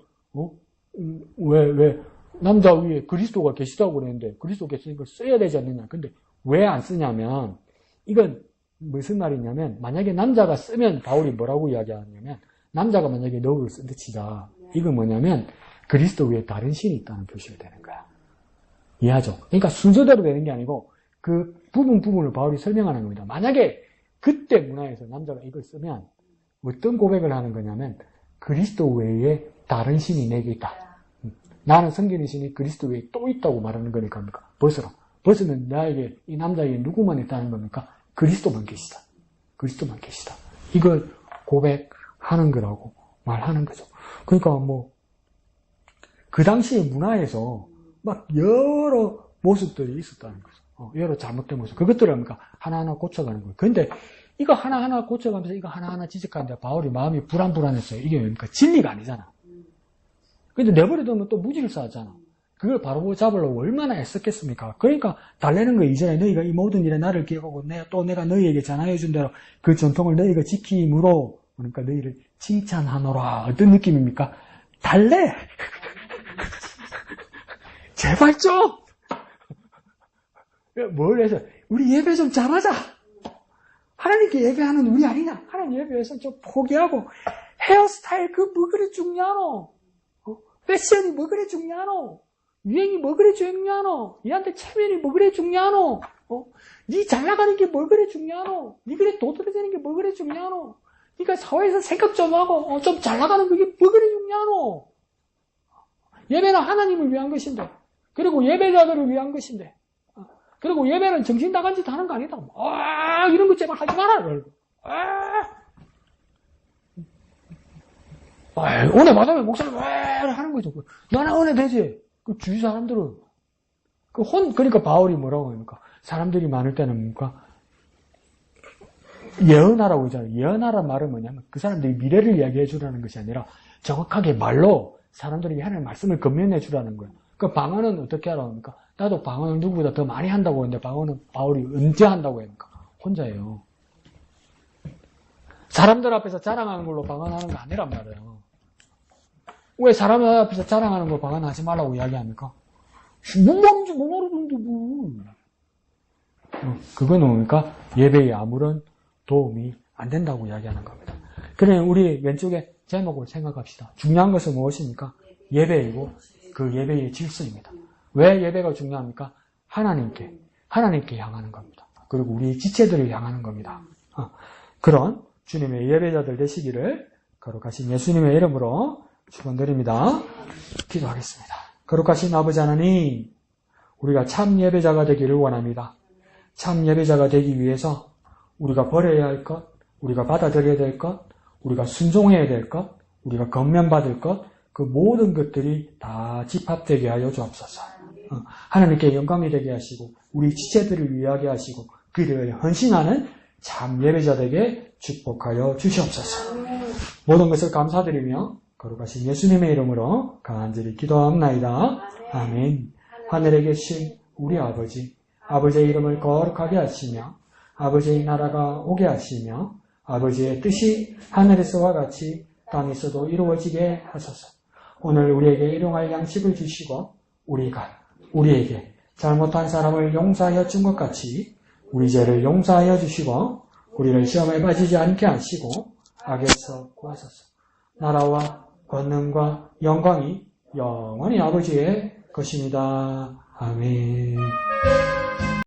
[SPEAKER 1] 왜 남자 위에 그리스도가 계시다고 그랬는데 그리스도 계시니까 써야 되지 않느냐? 근데 왜 안 쓰냐면 이건 무슨 말이냐면 만약에 남자가 쓰면 바울이 뭐라고 이야기하냐면 남자가 만약에 너를 쓴다 치자. 이건 뭐냐면 그리스도 위에 다른 신이 있다는 표시가 되는 거야. 이해하죠? 그러니까 순서대로 되는 게 아니고 그 부분을 바울이 설명하는 겁니다. 만약에 그때 문화에서 남자가 이걸 쓰면 어떤 고백을 하는 거냐면 그리스도 외에 다른 신이 내게 있다. 나는 섬기는 신이 그리스도 외에 또 있다고 말하는 거니까 벗으면 나에게 이 남자에게 누구만 있다는 겁니까? 그리스도만 계시다. 그리스도만 계시다. 이걸 고백하는 거라고 말하는 거죠. 그러니까 그 당시의 문화에서 막 여러 모습들이 있었다는 거죠. 여러 잘못된 모습. 그것들을 뭡니까? 하나하나 고쳐가는 거예요. 근데 이거 하나하나 고쳐가면서 이거 하나하나 지적하는데 바울이 마음이 불안했어요. 이게 뭡니까? 진리가 아니잖아. 근데 내버려두면 또 무지를 쌓았잖아. 그걸 바로 잡으려고 얼마나 애썼겠습니까? 그러니까 달래는 거 이전에 너희가 이 모든 일에 나를 기억하고 내가 너희에게 전하여준 대로 그 전통을 너희가 지킴으로 그러니까 너희를 칭찬하노라. 어떤 느낌입니까? 달래! 제발 좀! 뭘 해서 우리 예배 좀 잘하자! 하나님께 예배하는 우리 아니냐? 하나님 예배에서 좀 포기하고 헤어스타일 뭐 그리 중요하노? 패션이 뭐 그리 중요하노? 유행이 뭐 그리 중요하노? 얘한테 체면이 뭐 그리 중요하노? 니 잘나가는 게 뭐 그리 중요하노? 니 그래 도드라지는 게 뭐 그리 중요하노? 니가 사회에서 생각 좀 하고 좀 잘나가는 그게 뭐 그리 중요하노? 예배는 하나님을 위한 것인데 그리고 예배자들을 위한 것인데 그리고 예배는 정신 나간 짓 하는 거 아니다. 이런 거 제발 하지 마라. 은혜 받으면 목사님 왜 하는 거죠. 나는 은혜 되지. 그 주위 사람들은 그러니까 바울이 뭐라고 합니까? 사람들이 많을 때는 뭡니까? 예언하라고 하잖아요. 예언하라는 말은 뭐냐면 그 사람들이 미래를 이야기해 주라는 것이 아니라 정확하게 말로 사람들에게 하나님의 말씀을 건면해 주라는 거예요. 그 방언은 어떻게 하라고 합니까? 나도 방언을 누구보다 더 많이 한다고 했는데 방언은 바울이 언제 한다고 합니까? 혼자예요. 사람들 앞에서 자랑하는 걸로 방언하는 거 아니란 말이에요. 왜 사람들 앞에서 자랑하는 걸 방언하지 말라고 이야기합니까? 뭔 말인지 못 알아듣는데 뭐. 그거는 뭡니까? 예배에 아무런 도움이 안 된다고 이야기하는 겁니다. 그래 우리 왼쪽에 제목을 생각합시다. 중요한 것은 무엇입니까? 예배이고 그 예배의 질서입니다. 왜 예배가 중요합니까? 하나님께 향하는 겁니다. 그리고 우리 지체들을 향하는 겁니다. 그런 주님의 예배자들 되시기를 거룩하신 예수님의 이름으로 축원드립니다. 기도하겠습니다. 거룩하신 아버지 하나님, 우리가 참 예배자가 되기를 원합니다. 참 예배자가 되기 위해서 우리가 버려야 할 것, 우리가 받아들여야 될 것, 우리가 순종해야 될 것, 우리가 건면받을 것, 그 모든 것들이 다 집합되게 하여 주옵소서. 하나님께 영광이 되게 하시고 우리 지체들을 위하게 하시고 그들을 헌신하는 참 예배자들에게 축복하여 주시옵소서. 모든 것을 감사드리며 거룩하신 예수님의 이름으로 간절히 기도합나이다. 아멘. 하늘에 계신 우리 아버지, 아버지의 이름을 거룩하게 하시며 아버지의 나라가 오게 하시며 아버지의 뜻이 하늘에서와 같이 땅에서도 이루어지게 하소서. 오늘 우리에게 일용할 양식을 주시고 우리에게 잘못한 사람을 용서하여 준 것 같이 우리 죄를 용서하여 주시고 우리를 시험에 빠지지 않게 하시고 악에서 구하소서. 나라와 권능과 영광이 영원히 아버지의 것입니다. 아멘.